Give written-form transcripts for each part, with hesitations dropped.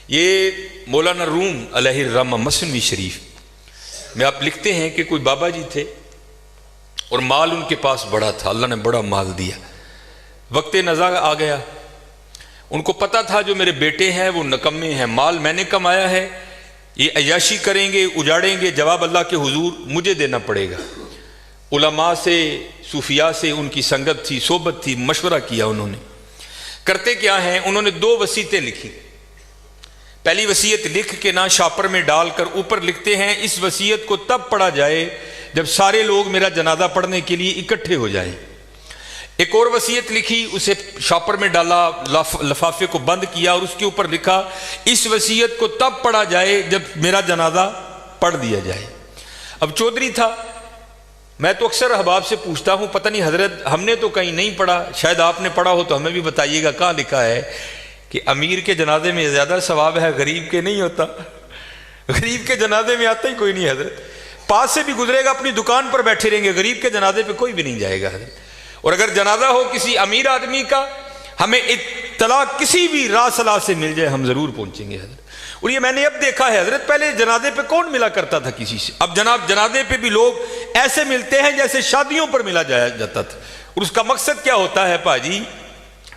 یہ مولانا روم علیہ الرحمہ مثنوی شریف میں آپ لکھتے ہیں کہ کوئی بابا جی تھے اور مال ان کے پاس بڑا تھا، اللہ نے بڑا مال دیا، وقت نزا آ گیا، ان کو پتہ تھا جو میرے بیٹے ہیں وہ نکمے ہیں، مال میں نے کمایا ہے، یہ عیاشی کریں گے، اجاڑیں گے، جواب اللہ کے حضور مجھے دینا پڑے گا۔ علماء سے، صوفیاء سے ان کی سنگت تھی، صحبت تھی، مشورہ کیا انہوں نے۔ کرتے کیا ہیں، انہوں نے 2 وصیتیں لکھی۔ پہلی وصیت لکھ کے نہ شاپر میں ڈال کر اوپر لکھتے ہیں اس وصیت کو تب پڑھا جائے جب سارے لوگ میرا جنازہ پڑھنے کے لیے اکٹھے ہو جائیں۔ ایک اور وصیت لکھی، اسے شاپر میں ڈالا، لفافے کو بند کیا اور اس کے اوپر لکھا اس وصیت کو تب پڑھا جائے جب میرا جنازہ پڑھ دیا جائے۔ اب چودھری تھا، میں تو اکثر احباب سے پوچھتا ہوں، پتہ نہیں حضرت ہم نے تو کہیں نہیں پڑھا، شاید آپ نے پڑھا ہو تو ہمیں بھی بتائیے گا، کہاں لکھا ہے کہ امیر کے جنازے میں زیادہ ثواب ہے، غریب کے نہیں ہوتا؟ غریب کے جنازے میں آتا ہی کوئی نہیں حضرت، پاس سے بھی گزرے گا اپنی دکان پر بیٹھے رہیں گے، غریب کے جنازے پہ کوئی بھی نہیں جائے گا حضرت۔ اور اگر جنازہ ہو کسی امیر آدمی کا، ہمیں اطلاع کسی بھی راہ صلاح سے مل جائے، ہم ضرور پہنچیں گے حضرت۔ اور یہ میں نے اب دیکھا ہے حضرت، پہلے جنازے پہ کون ملا کرتا تھا کسی سے، اب جناب جنازے پہ بھی لوگ ایسے ملتے ہیں جیسے شادیوں پر ملا جاتا تھا۔ اور اس کا مقصد کیا ہوتا ہے، پاجی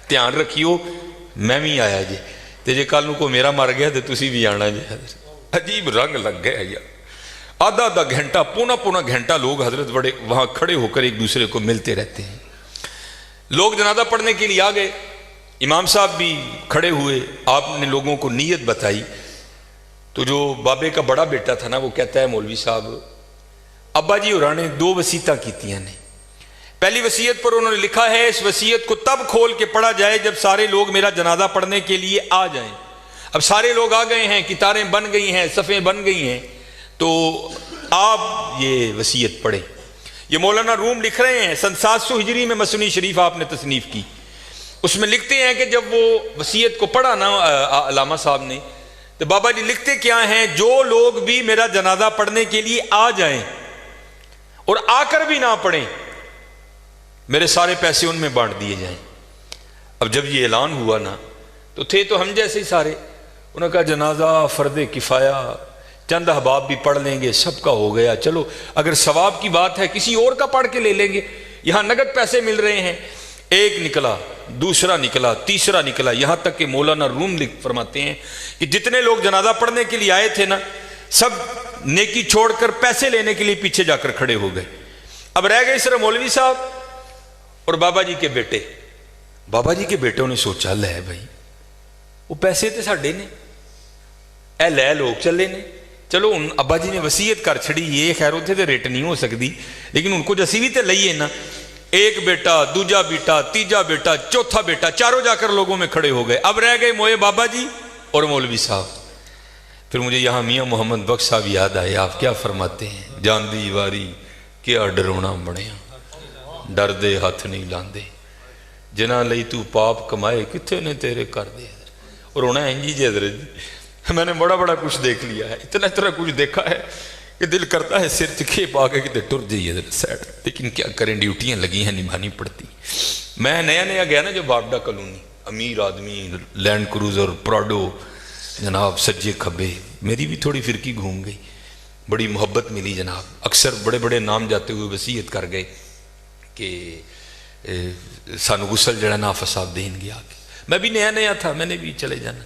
دھیان رکھیو، میں بھی آیا جی تے جے کل کو میرا مر گیا تو تسی بھی آنا جی حضرت۔ عجیب رنگ لگ گئے یار، آدھا گھنٹہ، پونا گھنٹہ لوگ حضرت بڑے وہاں کھڑے ہو کر ایک دوسرے کو ملتے رہتے ہیں۔ لوگ جنازہ پڑھنے کے لیے آ گئے، امام صاحب بھی کھڑے ہوئے، آپ نے لوگوں کو نیت بتائی۔ تو جو بابے کا بڑا بیٹا تھا نا، وہ کہتا ہے مولوی صاحب ابا جی ہوراں نے 2 وصیتاں کیتیاں نے۔ پہلی وصیت پر انہوں نے لکھا ہے اس وصیت کو تب کھول کے پڑھا جائے جب سارے لوگ میرا جنازہ پڑھنے کے لیے آ جائیں۔ اب سارے لوگ آ گئے ہیں، قطاریں بن گئی ہیں، صفیں بن گئی ہیں، تو آپ یہ وصیت پڑھیں۔ یہ مولانا روم لکھ رہے ہیں، سن 700 ہجری میں مثنوی شریف آپ نے تصنیف کی، اس میں لکھتے ہیں کہ جب وہ وصیت کو پڑھا نا علامہ صاحب نے، تو بابا جی لکھتے کیا ہیں، جو لوگ بھی میرا جنازہ پڑھنے کے لیے آ جائیں اور آ کر بھی نہ پڑھیں، میرے سارے پیسے ان میں بانٹ دیے جائیں۔ اب جب یہ اعلان ہوا نا، تو تھے تو ہم جیسے ہی سارے، انہوں نے کہا جنازہ فرض کفایہ، چند احباب بھی پڑھ لیں گے، سب کا ہو گیا، چلو اگر ثواب کی بات ہے کسی اور کا پڑھ کے لے لیں گے، یہاں نگد پیسے مل رہے ہیں۔ ایک نکلا، دوسرا نکلا، تیسرا نکلا، یہاں تک کہ مولانا روم فرماتے ہیں کہ جتنے لوگ جنازہ پڑھنے کے لیے آئے تھے نا، سب نیکی چھوڑ کر پیسے لینے کے لیے پیچھے جا کر کھڑے ہو گئے۔ اب رہ گئے صرف مولوی صاحب اور بابا جی کے بیٹے۔ بابا جی کے بیٹوں نے سوچا، لے بھائی وہ پیسے تے ساڈے نے، اے لے لوگ چلے نے، چلو ان ابا جی نے وصیت کر چھڑی، یہ خیر اتنے تے ریٹ نہیں ہو سکتی، لیکن ان کو جسی بھی تے لئیے نا۔ ایک بیٹا، دوجا بیٹا، تیجا بیٹا، چوتھا بیٹا، چاروں جا کر لوگوں میں کھڑے ہو گئے۔ اب رہ گئے موئے بابا جی اور مولوی صاحب۔ پھر مجھے یہاں میاں محمد بخش صاحب یاد آئے، آپ کیا فرماتے ہیں، جان دی واری کیا ڈرونا بنیا، ڈر دے ہاتھ نہیں لاندے، جنہ لئی تو پاپ کمائے کتنے نے تیرے کر دے۔ اور ہونا ہے جی حضرت، میں نے بڑا کچھ دیکھ لیا ہے، اتنا کچھ دیکھا ہے کہ دل کرتا ہے سر چکھے پا کے کتے ٹر جائیے حضرت سیڈ، لیکن کیا کریں، ڈیوٹیاں لگی ہیں، نبھانی پڑتی۔ میں نیا گیا نا جو بارڈا کالونی، امیر آدمی، لینڈ کروزر، پراڈو، جناب سجے کھبے، میری بھی تھوڑی فرقی گھوم گئی، بڑی محبت ملی جناب۔ اکثر بڑے نام جاتے ہوئے وصیت کر گئے کہ سانو غسل جڑا نا فساد دین گیا، میں بھی نیا تھا، میں نے بھی چلے جانا۔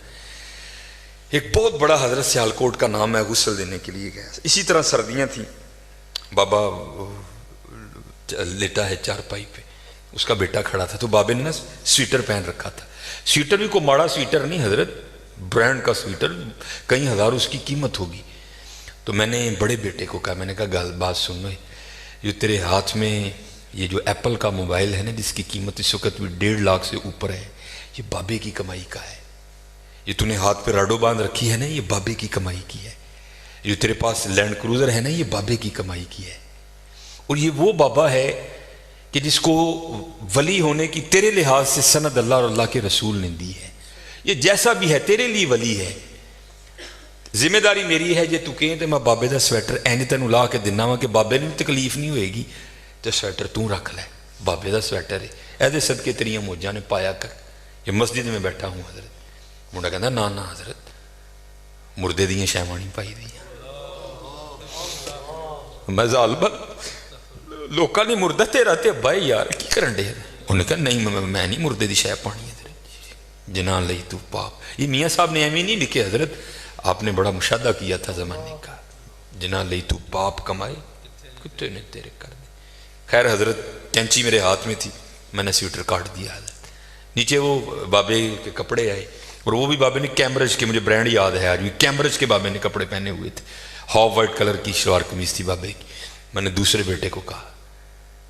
ایک بہت بڑا حضرت سیالکوٹ کا نام ہے، غسل دینے کے لیے گیا۔ اسی طرح سردیاں تھیں، بابا لیٹا ہے چارپائی پہ، اس کا بیٹا کھڑا تھا، تو بابے نے نا سویٹر پہن رکھا تھا، سویٹر بھی کوئی ماڑا سویٹر نہیں حضرت، برانڈ کا سویٹر، کئی ہزار اس کی قیمت ہوگی۔ تو میں نے بڑے بیٹے کو کہا، میں نے کہا بات سنو، جو تیرے ہاتھ میں یہ جو ایپل کا موبائل ہے نا، جس کی قیمت اس وقت بھی 1.5 لاکھ سے اوپر ہے، یہ بابے کی کمائی کا ہے۔ یہ تو نے ہاتھ پہ راڈو باندھ رکھی ہے نا، یہ بابے کی کمائی کی ہے۔ جو تیرے پاس لینڈ کروزر ہے نا، یہ بابے کی کمائی کی ہے۔ اور یہ وہ بابا ہے کہ جس کو ولی ہونے کی تیرے لحاظ سے سند اللہ اور اللہ کے رسول نے دی ہے، یہ جیسا بھی ہے تیرے لیے ولی ہے۔ ذمہ داری میری ہے، جے تو کہیں تو میں بابے دا سویٹر اینی تینوں لا کے دینا وا کہ بابے نے تکلیف نہیں ہوئے گی، تو سویٹر تو رکھ لے، بابے دا سویٹر ہے، ایدے صدقے تیریاں موجاں نے پایا کر۔ یہ مسجد میں بیٹھا ہوں حضرت، منڈا کہتا نا حضرت مردے دیاں شیواں نہیں پائی دیاں. میں ظالم لوکاں نے مردہ تیرا تے ابا یار کی کرن دے. انہوں نے کہا نہیں میں نہیں مردے دی شے پانی ہے جنان لئی تو پاپ. یہ میاں صاحب نے ایویں نہیں لکھے حضرت, آپ نے بڑا مشاہدہ کیا تھا زمانے کا. جنان لئی تو پاپ کمائے کتے نے تیرے کر دے. خیر حضرت کینچی میرے ہاتھ میں تھی, میں نے سویٹر کاٹ دیا حضرت. نیچے وہ بابے کے کپڑے آئے, اور وہ بھی بابے نے کیمبرج کے, مجھے برانڈ یاد ہے آج بھی, کیمبرج کے بابے نے کپڑے پہنے ہوئے تھے. ہاف وائٹ کلر کی شلوار قمیض تھی بابے کی. میں نے دوسرے بیٹے کو کہا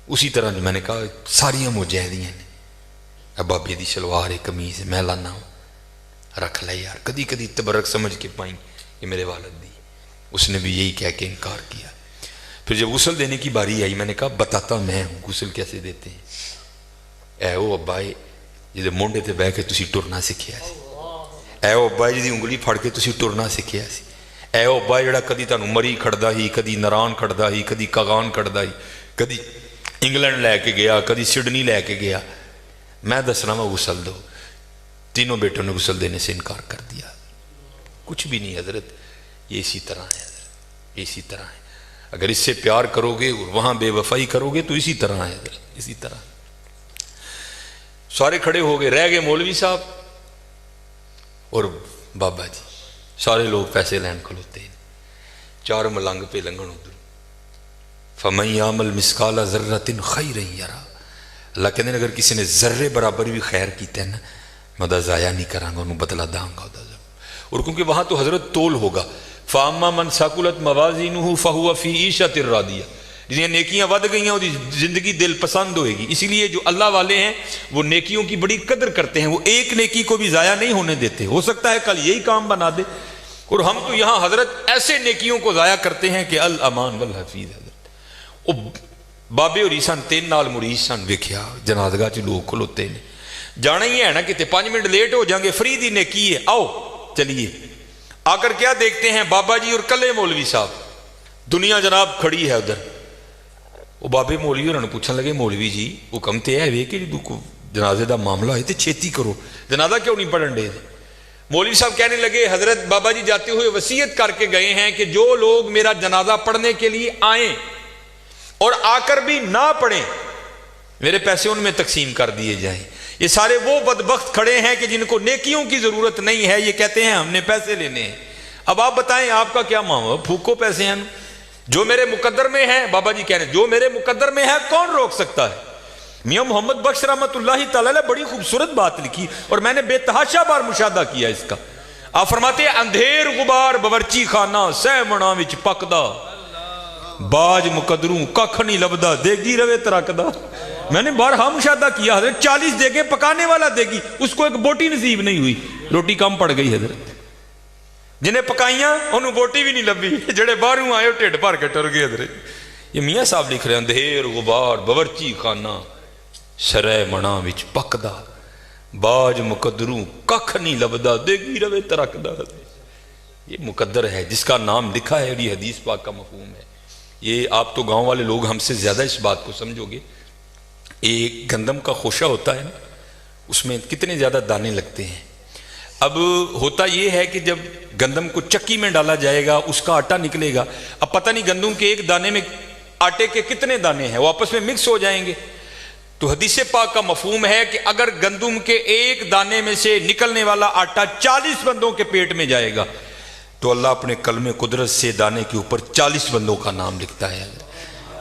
اسی طرح جو میں نے کہا ساریاں مجاہدیاں نے, اب بابے دی شلوار ہے قمیض ہے, میں لانا ہوں رکھ لے یار, کدی کدی تبرک سمجھ کے پائیں کہ میرے والد دی. اس نے بھی یہی کہہ کے انکار کیا. پھر جب غسل دینے کی باری آئی میں نے کہا بتاتا میں ہوں غسل کیسے دیتے ہیں. اے او ابا جی مونڈے تے بہ کے تسی ٹرنا سکھیا سی, اے او ابا جی انگلی پھڑ کے تسی ٹرنا سکھیا سی, اے او ابا جڑا کدی تانوں مری کھڑدا ہی, کدی نران کھڑدا ہی, کدی کاغان کھڑدا ہی, کدی انگلینڈ لے کے گیا, کدی سڈنی لے کے گیا. میں دسنا وا غسل دو. تینوں بیٹوں نے غسل دینے سے انکار کر دیا. کچھ بھی نہیں حضرت, یہ اسی طرح ہے حضرت, اسی طرح ہے. اگر اس سے پیار کرو گے اور وہاں بے وفائی کرو گے تو اسی طرح ہے حضرت, اسی طرح. سارے کھڑے ہو گئے, رہ گئے مولوی صاحب اور بابا جی. سارے لوگ پیسے لین کھلوتے ہیں. چار ملنگ پہ لنگن ادھر. فَمَن يَعْمَلْ مِثْقَالَ ذَرَّةٍ خَيْرًا يَرَهُ. اللہ کہتے ہیں اگر کسی نے ذرے برابر بھی خیر کیتے ہیں نا, میں دا ضائع نہیں کروں گا, انہوں بدلا داں گا. اور کیونکہ وہاں تو حضرت تول ہوگا. فَأَمَّا مَنْ ثَقُلَتْ مَوَازِينُهُ فَهُوَ فِي عِيشَةٍ رَاضِيَةٍ. جنہیں نیکیاں ود گئی ہیں وہ زندگی دل پسند ہوئے گی. اسی لیے جو اللہ والے ہیں وہ نیکیوں کی بڑی قدر کرتے ہیں, وہ ایک نیکی کو بھی ضائع نہیں ہونے دیتے. ہو سکتا ہے کل یہی کام بنا دے, اور ہم تو یہاں حضرت ایسے نیکیوں کو ضائع کرتے ہیں کہ الامان والحفیظ. حضرت وہ بابے اور عیسان تین نال مرید سن, ویکھیا جنازگاہ چ لوگ کھلوتے نے, جانا ہی ہے نا کتے 5 منٹ لیٹ ہو جائیں گے, فری دی نیکی ہے, آؤ چلیے. آ کر کیا دیکھتے ہیں بابا جی اور کلے مولوی صاحب, دنیا جناب کھڑی ہے ادھر. وہ بابے مولوی انہوں نے پوچھنے لگے مولوی جی حکم تے ہے وے کہ جنازے دا معاملہ ہے تو چھیتی کرو, جنازہ کیوں نہیں پڑھن دے. مولوی صاحب کہنے لگے حضرت بابا جی جاتے ہوئے وصیت کر کے گئے ہیں کہ جو لوگ میرا جنازہ پڑھنے کے لیے آئیں اور آ کر بھی نہ پڑھیں میرے پیسے ان میں تقسیم کر دیے جائیں. یہ سارے وہ بدبخت کھڑے ہیں کہ جن کو نیکیوں کی ضرورت نہیں ہے, یہ کہتے ہیں ہم نے پیسے لینے ہیں. اب آپ بتائیں آپ کا کیا معاملہ, پھوکو پیسے ہیں جو میرے مقدر میں ہے. بابا جی کہہ رہے ہیں جو میرے مقدر میں ہے کون روک سکتا ہے. میاں محمد بخش رحمت اللہ تعالی بڑی خوبصورت بات لکھی اور میں نے بے تحاشا بار مشاہدہ کیا اس کا. آپ فرماتے ہیں اندھیر غبار باورچی خانہ سہ منا وچ پکدا, باج مقدروں ککھ نہیں لبدا دیگی روے ترکدا. میں نے بارہا مشاہدہ کیا حضرت 40 دیگیں پکانے والا دیگی, اس کو ایک بوٹی نصیب نہیں ہوئی, روٹی کم پڑ گئی حضرت. جنہیں پکائیاں انہوں بوٹی بھی نہیں لبی, جڑے باہروں آئے ٹھڈ بھر کے ٹر گئے حضرت. یہ میاں صاحب لکھ رہے ہیں اندھیر غبار باورچی خانہ سرے منا وچ پکدا, باج مقدروں ککھ نہیں لبدا دیگی روے ترکدا. یہ مقدر ہے جس کا نام لکھا ہے اور یہ حدیث پاک کا مفہوم ہے. یہ آپ تو گاؤں والے لوگ ہم سے زیادہ اس بات کو سمجھو گے. ایک گندم کا خوشہ ہوتا ہے نا, اس میں کتنے زیادہ دانے لگتے ہیں. اب ہوتا یہ ہے کہ جب گندم کو چکی میں ڈالا جائے گا اس کا آٹا نکلے گا. اب پتہ نہیں گندم کے ایک دانے میں آٹے کے کتنے دانے ہیں, وہ آپس میں مکس ہو جائیں گے. تو حدیث پاک کا مفہوم ہے کہ اگر گندم کے ایک دانے میں سے نکلنے والا آٹا 40 بندوں کے پیٹ میں جائے گا تو اللہ اپنے کلم قدرت سے دانے کے اوپر 40 بندوں کا نام لکھتا ہے,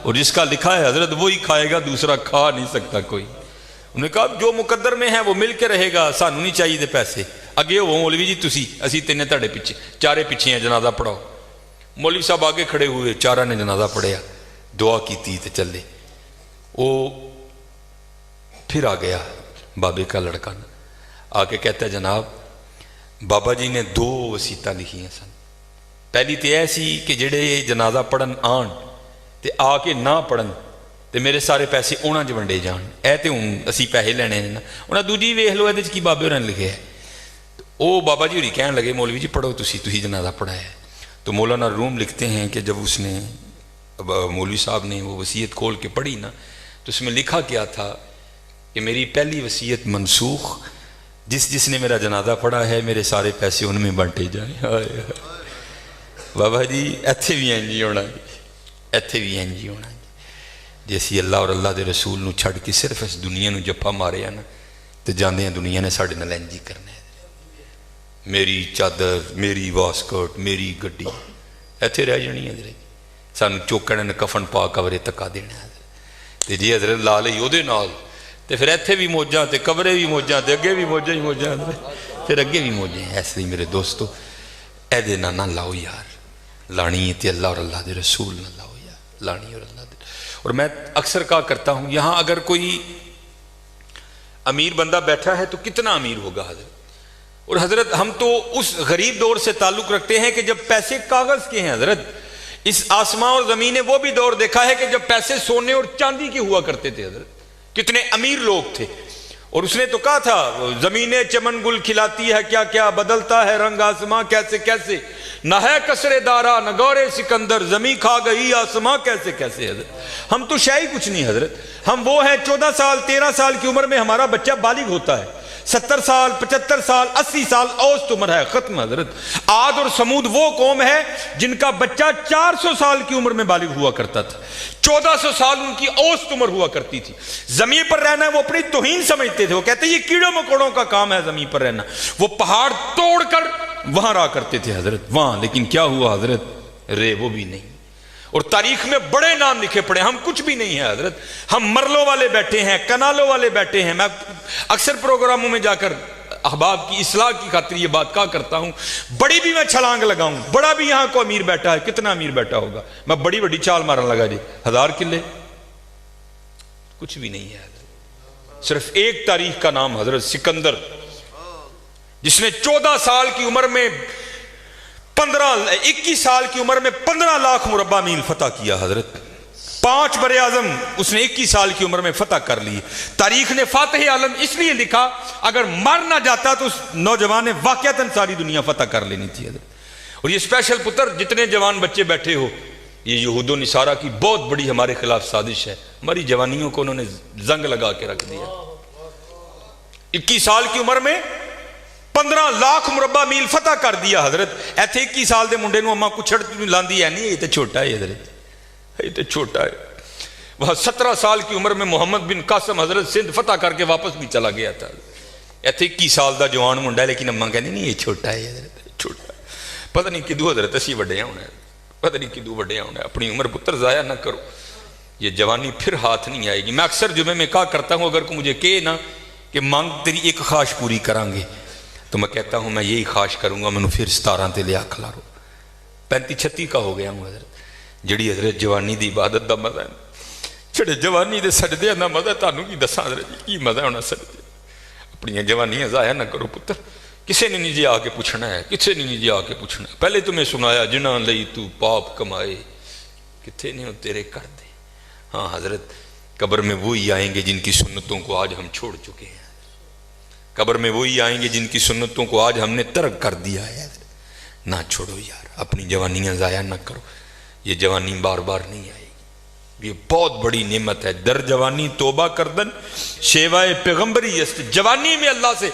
اور جس کا لکھا ہے حضرت وہی کھائے گا, دوسرا کھا نہیں سکتا کوئی. انہوں نے کہا جو مقدر میں ہے وہ مل کے رہے گا, سانو نہیں چاہیے دے پیسے. اگے ہو مولوی جی تسی, اسی تینے تاڑے پیچھے, چارے پیچھے ہیں, جنازہ پڑھاؤ. مولوی صاحب آگے کھڑے ہوئے, چارہ نے جنازہ پڑھیا, دعا کی تھی تے چلے. وہ پھر آ گیا بابے کا لڑکا, آ کے کہتا ہے جناب بابا جی نے 2 وصیتاں لکھی ہیں سن. پہلی تو ایسی کہ جڑے جنازہ پڑھن آن تے آ کے نہ پڑھن تے میرے سارے پیسے انہاں جو ونڈے جان, اے تے ہوں اسی پیسے لینے نا. انہاں دوجی ویکھ لو اے کی بابے ہوراں نے لکھے ہے. او بابا جی ہوری کہن لگے مولوی جی پڑھو تسی جنازہ پڑھا ہے. تو مولانا روم لکھتے ہیں کہ جب اس نے مولوی صاحب نے وہ وصیت کھول کے پڑھی نا تو اس میں لکھا کیا تھا کہ میری پہلی وصیت منسوخ, جس نے میرا جنازہ پڑھا ہے میرے سارے پیسے ان میں بانٹے جائیں. بابا جی ایتھے بھی این جی ہونا جی, ایتھے بھی این جی ہونا جی. جی اللہ اور اللہ دے رسول نو چھڑ کے صرف اس دنیا نو جپا مارے نا تو جاندے ہیں دنیا نے ساڑھے نال این جی کرنا ہے. میری چادر, میری واسکٹ, میری گڈی ایتھے رہ جانی ہے. سانو چوکنے نے کفن پا کورے تکا دینا ہے. تے جی حضرت لا لئی او دے نال تے پھر ایتھے بھی موجاں تے کورے بھی موجاں تے اگے بھی موجاں ہی موجاں پھر اگے بھی موجیں. اس لیے میرے دوستو اے دے نہ لاؤ یار, لانی تے اللہ اور اللہ دے رسول نہ لاؤ یار, لانی اور اللہ دے. اور میں اکثر کہا کرتا ہوں یہاں اگر کوئی امیر بندہ بیٹھا ہے تو کتنا امیر ہوگا حضرت. اور حضرت ہم تو اس غریب دور سے تعلق رکھتے ہیں کہ جب پیسے کاغذ کے ہیں حضرت. اس آسمان اور زمین نے وہ بھی دور دیکھا ہے کہ جب پیسے سونے اور چاندی کے ہوا کرتے تھے حضرت. کتنے امیر لوگ تھے. اور اس نے تو کہا تھا زمینیں چمن گل کھلاتی ہے کیا کیا, بدلتا ہے رنگ آسماں کیسے کیسے, نہ ہے کسرے دارا نہ گورے سکندر, زمین کھا گئی آسماں کیسے کیسے. حضرت ہم تو شاہی کچھ نہیں حضرت. ہم وہ ہیں 14 سال 13 سال کی عمر میں ہمارا بچہ بالغ ہوتا ہے, 70 سال 75 سال 80 سال اوسط عمر ہے, ختم حضرت. عاد اور سمود وہ قوم ہے جن کا بچہ 400 سال کی عمر میں بالغ ہوا کرتا تھا, 1400 سال ان کی اوسط عمر ہوا کرتی تھی. زمین پر رہنا ہے وہ اپنی توہین سمجھتے تھے. وہ کہتے ہیں یہ کیڑوں مکوڑوں کا کام ہے زمین پر رہنا. وہ پہاڑ توڑ کر وہاں رہا کرتے تھے حضرت وہاں. لیکن کیا ہوا حضرت, رے وہ بھی نہیں. اور تاریخ میں بڑے نام لکھے پڑے, ہم کچھ بھی نہیں ہیں حضرت. ہم مرلوں والے بیٹھے ہیں, کنالوں والے بیٹھے ہیں. میں اکثر پروگراموں میں جا کر احباب کی اصلاح کی خاطر یہ بات کہا کرتا ہوں, بڑی بھی میں چھلانگ لگاؤں, بڑا بھی یہاں کو امیر بیٹھا ہے, کتنا امیر بیٹھا ہوگا, میں بڑی بڑی چال مارن لگا جی 1000 کلے, کچھ بھی نہیں ہے حضرت. صرف ایک تاریخ کا نام حضرت سکندر, جس نے 14 سال کی عمر میں 21 سال کی عمر میں 15 لاکھ مربع میل فتح کیا حضرت. 5 بر اعظم اس نے 21 سال کی عمر میں فتح کر لی. تاریخ نے فاتح عالم اس لیے لکھا اگر مر نہ جاتا تو اس نوجوان نے واقعتاً ساری دنیا فتح کر لینی تھی حضرت. اور یہ اسپیشل پتر جتنے جوان بچے بیٹھے ہو, یہ یہود و نصارہ کی بہت بڑی ہمارے خلاف سازش ہے. ہماری جوانیوں کو انہوں نے زنگ لگا کے رکھ دیا. 21 سال کی عمر میں 15 لاکھ مربع میل فتح کر دیا حضرت. ایتھے 21 سال دے منڈے نو اما کچھڑ لاندی ہے نہیں, یہ تو چھوٹا ہے حضرت, یہ تو چھوٹا ہے. وہاں 17 سال کی عمر میں محمد بن قاسم حضرت سندھ فتح کر کے واپس بھی چلا گیا تھا. ایتھے 21 سال دا جوان منڈا ہے, لیکن اما کہنے نہیں یہ چھوٹا ہے حضرت, چھوٹا ہے. پتہ نہیں کدو حضرت اسی وڈے ہونا ہے, پتہ نہیں کدو وڈے ہونا ہے. اپنی عمر پتر ضائع نہ کرو, یہ جوانی پھر ہاتھ نہیں آئے گی. میں اکثر جمعے میں کہا کرتا ہوں اگر کوئی مجھے کہے نا کہ مانگ تیری ایک خواہش پوری کریں گے, تو میں کہتا ہوں میں یہی خواہش کروں گا میں نے پھر 17 تے لیا کھلارو. 35-36 کا ہو گیا ہوں حضرت. جڑی حضرت جوانی دی عبادت دا مزہ ہے, چھڑے جوانی دے سجدے دا مزہ, تانوں کی دساں حضرت کی مزہ ہونا سجدے. اپنی جوانیاں ضائع نہ کرو پتر. کسے نے نہیں جی آ کے پوچھنا ہے, کسے نے نہیں جی آ کے پوچھنا ہے. پہلے تمہیں سنایا جنہاں لئی تو پاپ کمائے کتھے نے تیرے کر دے. ہاں حضرت قبر میں وہی آئیں گے جن کی سنتوں کو آج ہم چھوڑ چکے ہیں. قبر میں وہی آئیں گے جن کی سنتوں کو آج ہم نے ترک کر دیا ہے. نہ چھوڑو یار, اپنی جوانیاں ضائع نہ کرو. یہ جوانی بار بار نہیں آئے گی, یہ بہت بڑی نعمت ہے. در جوانی توبہ کردن شیوائے پیغمبری است. جوانی میں اللہ سے,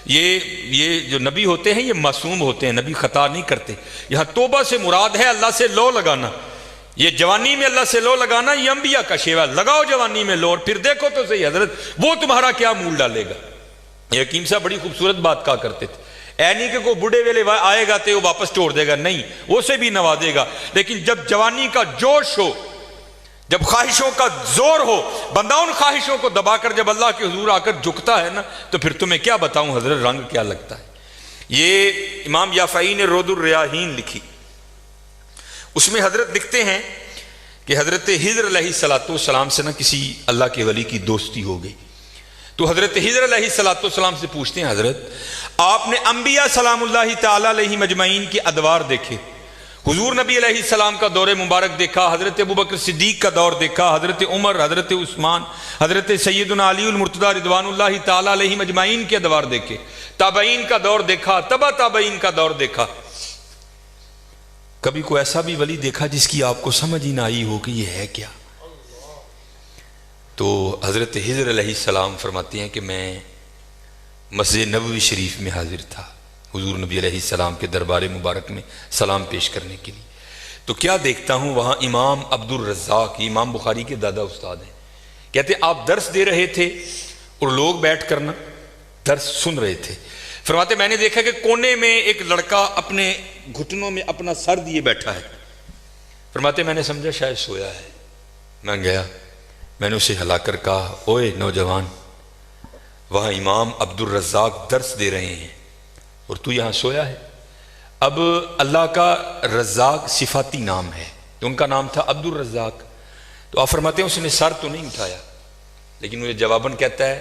یہ جو نبی ہوتے ہیں یہ معصوم ہوتے ہیں, نبی خطا نہیں کرتے. یہاں توبہ سے مراد ہے اللہ سے لو لگانا. یہ جوانی میں اللہ سے لو لگانا یہ انبیاء کا شیوا. لگاؤ جوانی میں لو اور پھر دیکھو تو صحیح حضرت وہ تمہارا کیا مول ڈالے گا. یہ حکیم صاحب بڑی خوبصورت بات کہا کرتے تھے, اے نہیں کہ کوئی بڑھے ویلے آئے گا تو وہ واپس توڑ دے گا, نہیں, اسے بھی نوازے گا. لیکن جب جوانی کا جوش ہو, جب خواہشوں کا زور ہو, بندہ ان خواہشوں کو دبا کر جب اللہ کے حضور آ کر جھکتا ہے نا, تو پھر تمہیں کیا بتاؤں حضرت رنگ کیا لگتا ہے. یہ امام یافعی نے رود الریاحین لکھی, اس میں حضرت لکھتے ہیں کہ حضرت حضر علیہ السلام سے نا کسی اللہ کے ولی کی دوستی ہو گئی. تو حضرت حضر علیہ السلام سے پوچھتے ہیں حضرت آپ نے انبیاء سلام اللہ تعالی علیہ مجمعین کے ادوار دیکھے, حضور نبی علیہ السلام کا دور مبارک دیکھا, حضرت ابوبکر صدیق کا دور دیکھا, حضرت عمر, حضرت عثمان, حضرت سیدنا علی المرتضی رضوان اللہ تعالی علیہ مجمعین کے ادوار دیکھے, تابعین کا دور دیکھا, تبع تابعین کا دور دیکھا, کبھی کوئی ایسا بھی ولی دیکھا جس کی آپ کو سمجھ ہی نہ آئی ہو کہ یہ ہے کیا؟ تو حضرت حضر علیہ السلام فرماتے ہیں کہ میں مسجد نبوی شریف میں حاضر تھا حضور نبی علیہ السلام کے دربار مبارک میں سلام پیش کرنے کے لیے. تو کیا دیکھتا ہوں وہاں امام عبد الرزاق، امام بخاری کے دادا استاد ہیں، کہتے آپ درس دے رہے تھے اور لوگ بیٹھ کر نا درس سن رہے تھے. فرماتے میں نے دیکھا کہ کونے میں ایک لڑکا اپنے گھٹنوں میں اپنا سر دیے بیٹھا ہے. فرماتے میں نے سمجھا شاید سویا ہے. میں گیا، میں نے اسے ہلا کر کہا اوئے نوجوان، وہاں امام عبد الرزاق درس دے رہے ہیں اور تو یہاں سویا ہے. اب اللہ کا رزاق صفاتی نام ہے، تو ان کا نام تھا عبد الرزاق. تو آپ فرماتے ہیں اس نے سر تو نہیں اٹھایا، لیکن مجھے جواباً کہتا ہے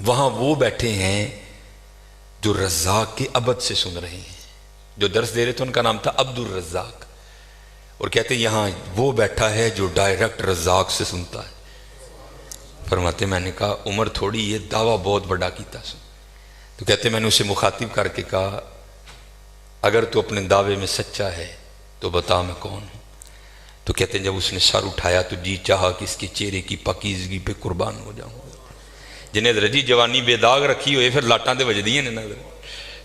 وہاں وہ بیٹھے ہیں جو رزاق کے ابد سے سن رہے ہیں. جو درس دے رہے تھے ان کا نام تھا عبد الرزاق، اور کہتے ہیں یہاں وہ بیٹھا ہے جو ڈائریکٹ رزاق سے سنتا ہے. فرماتے میں نے کہا عمر تھوڑی یہ دعویٰ بہت بڑا کیتا سن. تو کہتے میں نے اسے مخاطب کر کے کہا اگر تو اپنے دعوے میں سچا ہے تو بتا میں کون ہوں. تو کہتے ہیں جب اس نے سر اٹھایا تو جی چاہا کہ اس کے چہرے کی پاکیزگی پہ قربان ہو جاؤں. جنہیں رجی جوانی بے داغ رکھی ہوئے پھر لاٹاں دے وجدیاں نے نظر،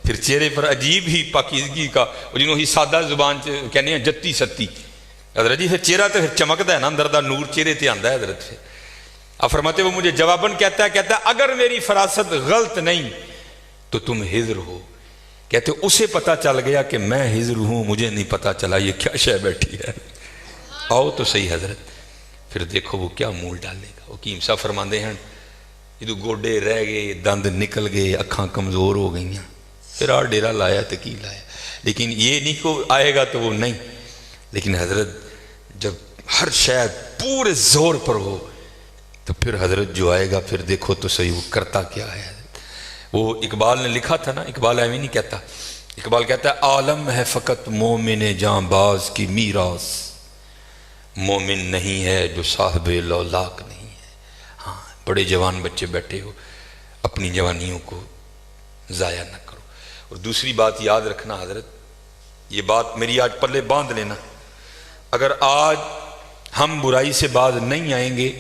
پھر چہرے پر عجیب ہی پاکیزگی کا، جنہوں ہی سادہ زبان کہنے ہیں جتی ستی حضرت جی، پھر چہرہ تو پھر چمکتا ہے نا، اندر دا نور چہرے تے آندا ہے حضرت. پھر آپ فرماتے وہ مجھے جواباً کہتا ہے اگر میری فراست غلط نہیں تو تم ہجر ہو. کہتے اسے پتا چل گیا کہ میں ہجر ہوں، مجھے نہیں پتا چلا یہ کیا شے بیٹھی ہے. آؤ تو صحیح حضرت. پھر دیکھو وہ کیا مول ڈالے گا. حکیم صاحب فرماندے ہیں جدو گوڈے رہ گئے، دند نکل گئے، اکھاں کمزور ہو گئیاں، پھر آ ڈیرا لایا تو کی لایا. لیکن یہ نہیں کہ آئے گا تو وہ نہیں. لیکن حضرت جب ہر شاید پورے زور پر ہو تو پھر حضرت جو آئے گا پھر دیکھو تو صحیح وہ کرتا کیا ہے. وہ اقبال نے لکھا تھا نا، اقبال ایویں نہیں کہتا. اقبال کہتا ہے عالم ہے فقط مومن جاں باز کی میراث، مومن نہیں ہے جو صاحب لولاک نہیں ہے. ہاں بڑے جوان بچے بیٹھے ہو، اپنی جوانیوں کو ضائع نہ کرو. اور دوسری بات یاد رکھنا حضرت، یہ بات میری آج پلے باندھ لینا، اگر آج ہم برائی سے باز نہیں آئیں گے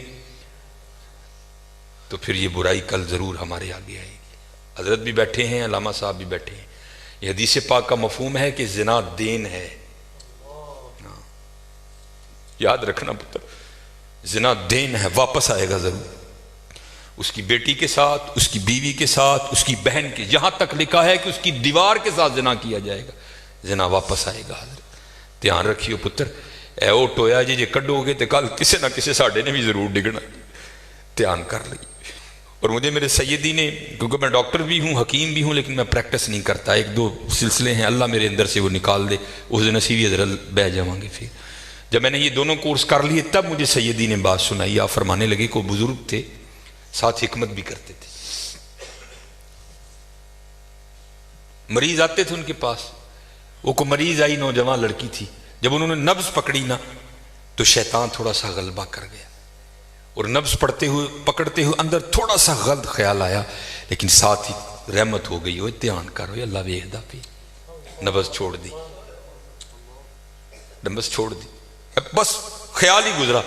تو پھر یہ برائی کل ضرور ہمارے آگے آئے گی. حضرت بھی بیٹھے ہیں، علامہ صاحب بھی بیٹھے ہیں. یہ حدیث پاک کا مفہوم ہے کہ زنا دین ہے. یاد رکھنا پتر، زنا دین ہے، واپس آئے گا ضرور. اس کی بیٹی کے ساتھ، اس کی بیوی کے ساتھ، اس کی بہن کے، یہاں تک لکھا ہے کہ اس کی دیوار کے ساتھ زنا کیا جائے گا، زنا واپس آئے گا. حضرت دھیان رکھیو پتر، اے او ٹویا جی کڈو گے تو کل کسے نہ کسے ساڑھے نے بھی ضرور ڈگنا. دھیان کر لئے. اور مجھے میرے سیدی نے، کیونکہ میں ڈاکٹر بھی ہوں، حکیم بھی ہوں، لیکن میں پریکٹس نہیں کرتا. ایک دو سلسلے ہیں اللہ میرے اندر سے وہ نکال دے، اس دن نصیبی حضرت بہ جاؤں گے. پھر جب میں نے یہ دونوں کورس کر لیے تب مجھے سیدی نے بات سنائی. آپ فرمانے لگے کوئی بزرگ تھے ساتھ حکمت بھی کرتے تھے. مریض آتے تھے ان کے پاس، وہ کو مریض آئی، نوجوان لڑکی تھی. جب انہوں نے نبض پکڑی نا تو شیطان تھوڑا سا غلبہ کر گیا، اور نبض پڑھتے ہوئے پکڑتے ہوئے اندر تھوڑا سا غلط خیال آیا، لیکن ساتھ ہی رحمت ہو گئی. ہوئے دھیان کرو اللہ ویکھدا پی. نبض چھوڑ دی، نبض چھوڑ دی، بس خیال ہی گزرا.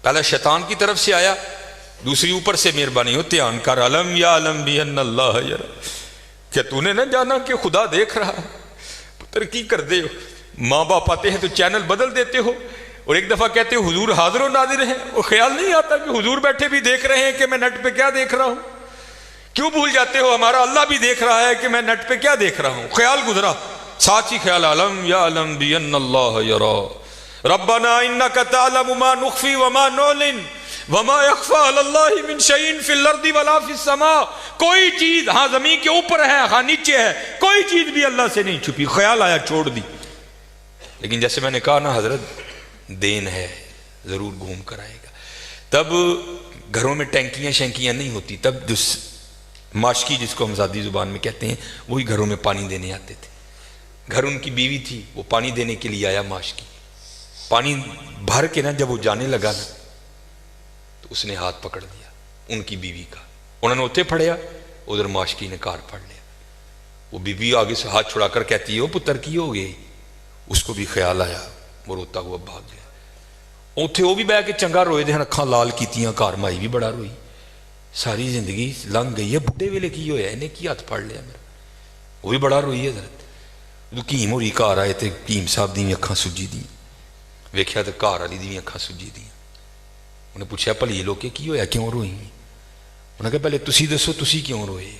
پہلا شیطان کی طرف سے آیا، دوسری اوپر سے مہربانی. ہو دھیان کر، علم یا علم بھی ان اللہ یرا. کیا تو نے نہ جانا کہ خدا دیکھ رہا ہے؟ پتر کی کر دے ہو، ماں باپ آتے ہیں تو چینل بدل دیتے ہو، اور ایک دفعہ کہتے ہو حضور حاضر و ناظر ہیں، وہ خیال نہیں آتا کہ حضور بیٹھے بھی دیکھ رہے ہیں کہ میں نیٹ پہ کیا دیکھ رہا ہوں. کیوں بھول جاتے ہو ہمارا اللہ بھی دیکھ رہا ہے کہ میں نیٹ پہ کیا دیکھ رہا ہوں. خیال گزرا، ساتھ ہی خیال علم یا علم بھی ان اللہ یرا ربنا انک تعلم ما نخفی وما نعلن وما یخفی علی اللہ من شیء فی الارض ولا فی السماء. کوئی چیز ہاں زمین کے اوپر ہے، ہاں نیچے ہے، کوئی چیز بھی اللہ سے نہیں چھپی. خیال آیا چھوڑ دی. لیکن جیسے میں نے کہا نا حضرت دین ہے، ضرور گھوم کر آئے گا. تب گھروں میں ٹینکیاں شینکیاں نہیں ہوتی، تب جو ماشکی جس کو ہم ذاتی زبان میں کہتے ہیں وہی گھروں میں پانی دینے آتے تھے. گھر ان کی بیوی تھی، وہ پانی دینے کے لیے آیا. ماشکی پانی بھر کے نا جب وہ جانے لگا نا تو اس نے ہاتھ پکڑ دیا ان کی بیوی کا. انہوں نے اتنے پھڑیا، ادھر ماشکی نے کار پھڑ لیا. وہ بیوی آگے سے ہاتھ چھڑا کر کہتی ہے وہ پتر کی ہو گئی. اس کو بھی خیال آیا، وہ روتا ہوا بھاگ گیا. اتنے وہ بھی بہ کے چنگا روئے دے، اکھاں لال کیتیاں، گھر مائی بھی بڑا روئی. ساری زندگی لنگ گئی ہے، بڈھے ویلے کی ہویا انہیں کی ہاتھ پھڑ لیا میرا؟ وہ بھی بڑا روئی حضرت حکیم ہوری گھر آئے تو حکیم صاحب دی اکھاں سجی دی، ویکھیا تو گھر والی دی اکھاں سجی دی۔ انہیں پوچھا بھلی لوگ کی ہویا کیوں روئی؟ انہیں کہا پہلے تسی دسو تسی کیوں روئے؟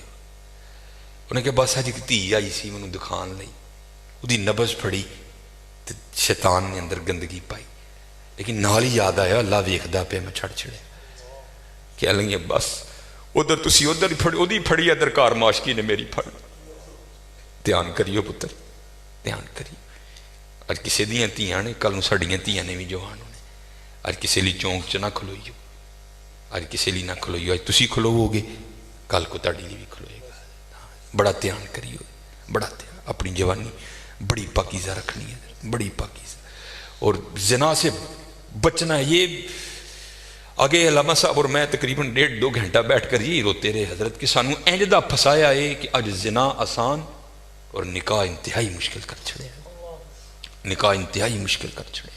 انہیں کہا بس اج ایک دھی آئی سی مینوں دکھان لئی، وہ نبض پھڑی تو شیطان نے اندر گندگی پائی، لیکن نال ہی یاد آیا اللہ ویکھدا پیا میں چھڑ چھڑیا کہ لگی بس ادھر تسی ادھر وہی پھڑی ادھر گھر معاشقی نے میری پھڑ۔ دھیان کریو پتر، دھیان کریو۔ اج کسی دیاں دھیاں نے، کل ساڈیاں دھیاں نے بھی جوان ہونے۔ اج کسی لیے چونک چ نہ کھلوئیو، اج کسی لیے نہ کھلوئیو، اج تسی کھلوو گے کل کو تہاڈی لیے بھی کھلوئے گا۔ بڑا دھیان کریو، بڑا دھیان، اپنی جوانی بڑی پاکیزہ رکھنی ہے، بڑی پاکیزہ، اور زنا سے بچنا ہے۔ یہ آگے علامہ صاحب اور میں تقریباً 1.5-2 گھنٹہ بیٹھ کر یہی روتے رہے حضرت کہ سانو اینجدہ پھسایا ہے کہ اج زنا آسان اور نکاح انتہائی مشکل کر چھڑے، نکاح انتہائی مشکل کر چھڑے،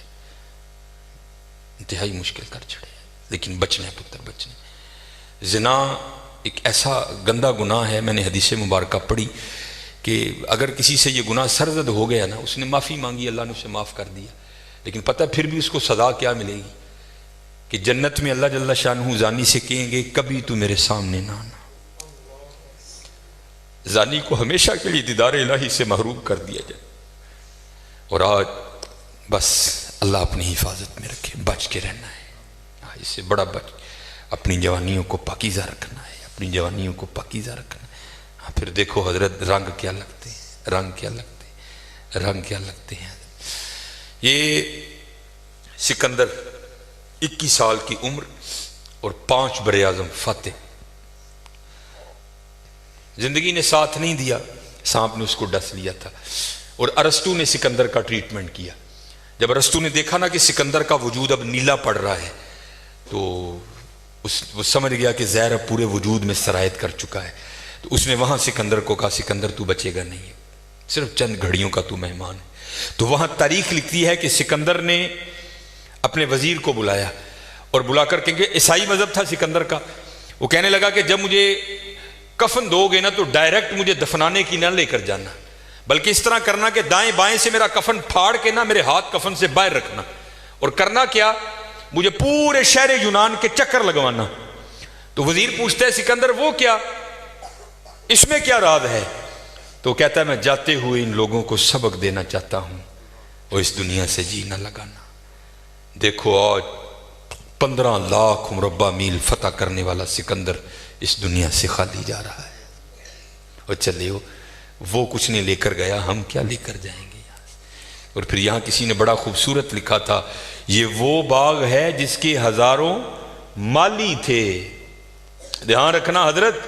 انتہائی مشکل کر چھڑے، لیکن بچنا ہے پتر، بچنا ہے۔ زنا ایک ایسا گندہ گناہ ہے، میں نے حدیث مبارکہ پڑھی کہ اگر کسی سے یہ گناہ سرزد ہو گیا نا، اس نے معافی مانگی اللہ نے اسے معاف کر دیا، لیکن پتہ پھر بھی اس کو سزا کیا ملے گی کہ جنت میں اللہ جل شانہ زانی سے کہیں گے کبھی تو میرے سامنے نہ آنا۔ زانی کو ہمیشہ کے لیے دیدار الہی سے محروم کر دیا جائے۔ اور آج بس اللہ اپنی حفاظت میں رکھے، بچ کے رہنا ہے، اس سے بڑا بچ، اپنی جوانیوں کو پاکیزہ رکھنا ہے، اپنی جوانیوں کو پاکیزہ رکھنا ہے۔ پھر دیکھو حضرت رنگ کیا لگتے ہیں، رنگ کیا لگتے ہیں، رنگ کیا لگتے ہیں۔ یہ سکندر 21 سال کی عمر اور 5 براعظم فاتح، زندگی نے ساتھ نہیں دیا، سانپ نے اس کو ڈس لیا تھا، اور ارسطو نے سکندر کا ٹریٹمنٹ کیا۔ جب ارسطو نے دیکھا نا کہ سکندر کا وجود اب نیلا پڑ رہا ہے تو وہ سمجھ گیا کہ زہر اب پورے وجود میں سرایت کر چکا ہے، تو اس نے وہاں سکندر کو کہا سکندر تو بچے گا نہیں، صرف چند گھڑیوں کا تو مہمان ہے۔ تو وہاں تاریخ لکھتی ہے کہ سکندر نے اپنے وزیر کو بلایا اور بلا کر کہ عیسائی مذہب تھا سکندر کا، وہ کہنے لگا کہ جب مجھے کفن دو گے نا تو ڈائریکٹ مجھے دفنانے کی نہ لے کر جانا، بلکہ اس طرح کرنا کہ دائیں بائیں سے میرا کفن پھاڑ کے نا میرے ہاتھ کفن سے باہر رکھنا، اور کرنا کیا، مجھے پورے شہر یونان کے چکر لگوانا۔ تو وزیر پوچھتا ہے سکندر وہ کیا، اس میں کیا راز ہے؟ تو کہتا ہے میں جاتے ہوئے ان لوگوں کو سبق دینا چاہتا ہوں اور اس دنیا سے جی نہ لگانا۔ دیکھو آج 15 لاکھ مربع میل فتح کرنے والا سکندر اس دنیا سے خالی جا رہا ہے، اور چلے وہ کچھ نہیں لے کر گیا، ہم کیا لے کر جائیں گے یہاں سے؟ اور پھر یہاں کسی نے بڑا خوبصورت لکھا تھا، یہ وہ باغ ہے جس کے ہزاروں مالی تھے۔ دھیان رکھنا حضرت،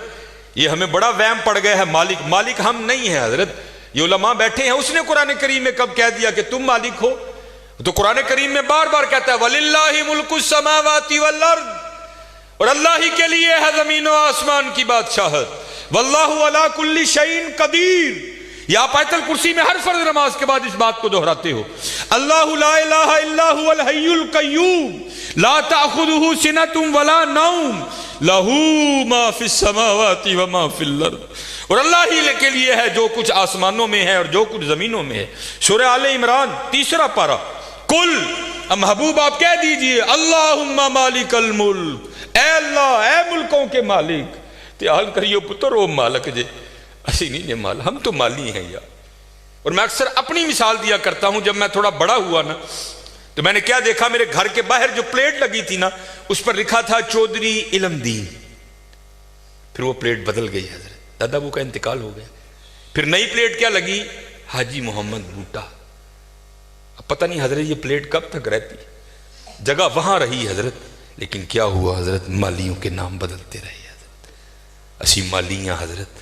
یہ ہمیں بڑا وہم پڑ گیا ہے، مالک مالک ہم نہیں ہیں حضرت، یہ علماء بیٹھے ہیں، اس نے قرآن کریم میں کب کہہ دیا کہ تم مالک ہو؟ تو قرآن کریم میں بار بار کہتا ہے وَلِلَّهِ مُلْكُ السَّمَاوَاتِ وَالْأَرْضِ، اور اللہ ہی کے لیے ہے زمین و آسمان کی بادشاہت، وَاللَّهُ عَلَىٰ كُلِّ شَيْءٍ قَدِيرٌ۔ یہ آپ آیت الکرسی میں ہر فرض نماز کے بعد اس بات کو دہراتے ہو، اللہ لا الہ الا هو الحی القیوم لا تأخذہ سنۃ ولا نوم لہ ما فی السماوات وما فی الارض، اور اللہ ہی کے لیے ہے جو کچھ آسمانوں میں ہے اور جو کچھ زمینوں میں ہے۔ سورہ آل عمران 3 پارہ، کل محبوب آپ کہہ دیجئے اللہم مالک الملک، اے اللہ اے ملکوں کے مالک۔ تیال کریو پتر او مالک جے، اسی نہیں جے مال، ہم تو مالی ہیں یار۔ اور میں اکثر اپنی مثال دیا کرتا ہوں، جب میں تھوڑا بڑا ہوا نا تو میں نے کیا دیکھا، میرے گھر کے باہر جو پلیٹ لگی تھی نا اس پر لکھا تھا چودھری علم دین، پھر وہ پلیٹ بدل گئی حضرت، دادا ابو کا انتقال ہو گیا، پھر نئی پلیٹ کیا لگی، حاجی محمد بوٹا۔ اب پتہ نہیں حضرت یہ پلیٹ کب تک رہتی، جگہ وہاں رہی حضرت، لیکن کیا ہوا حضرت، مالیوں کے نام بدلتے رہے حضرت۔ اسی مالیاں حضرت،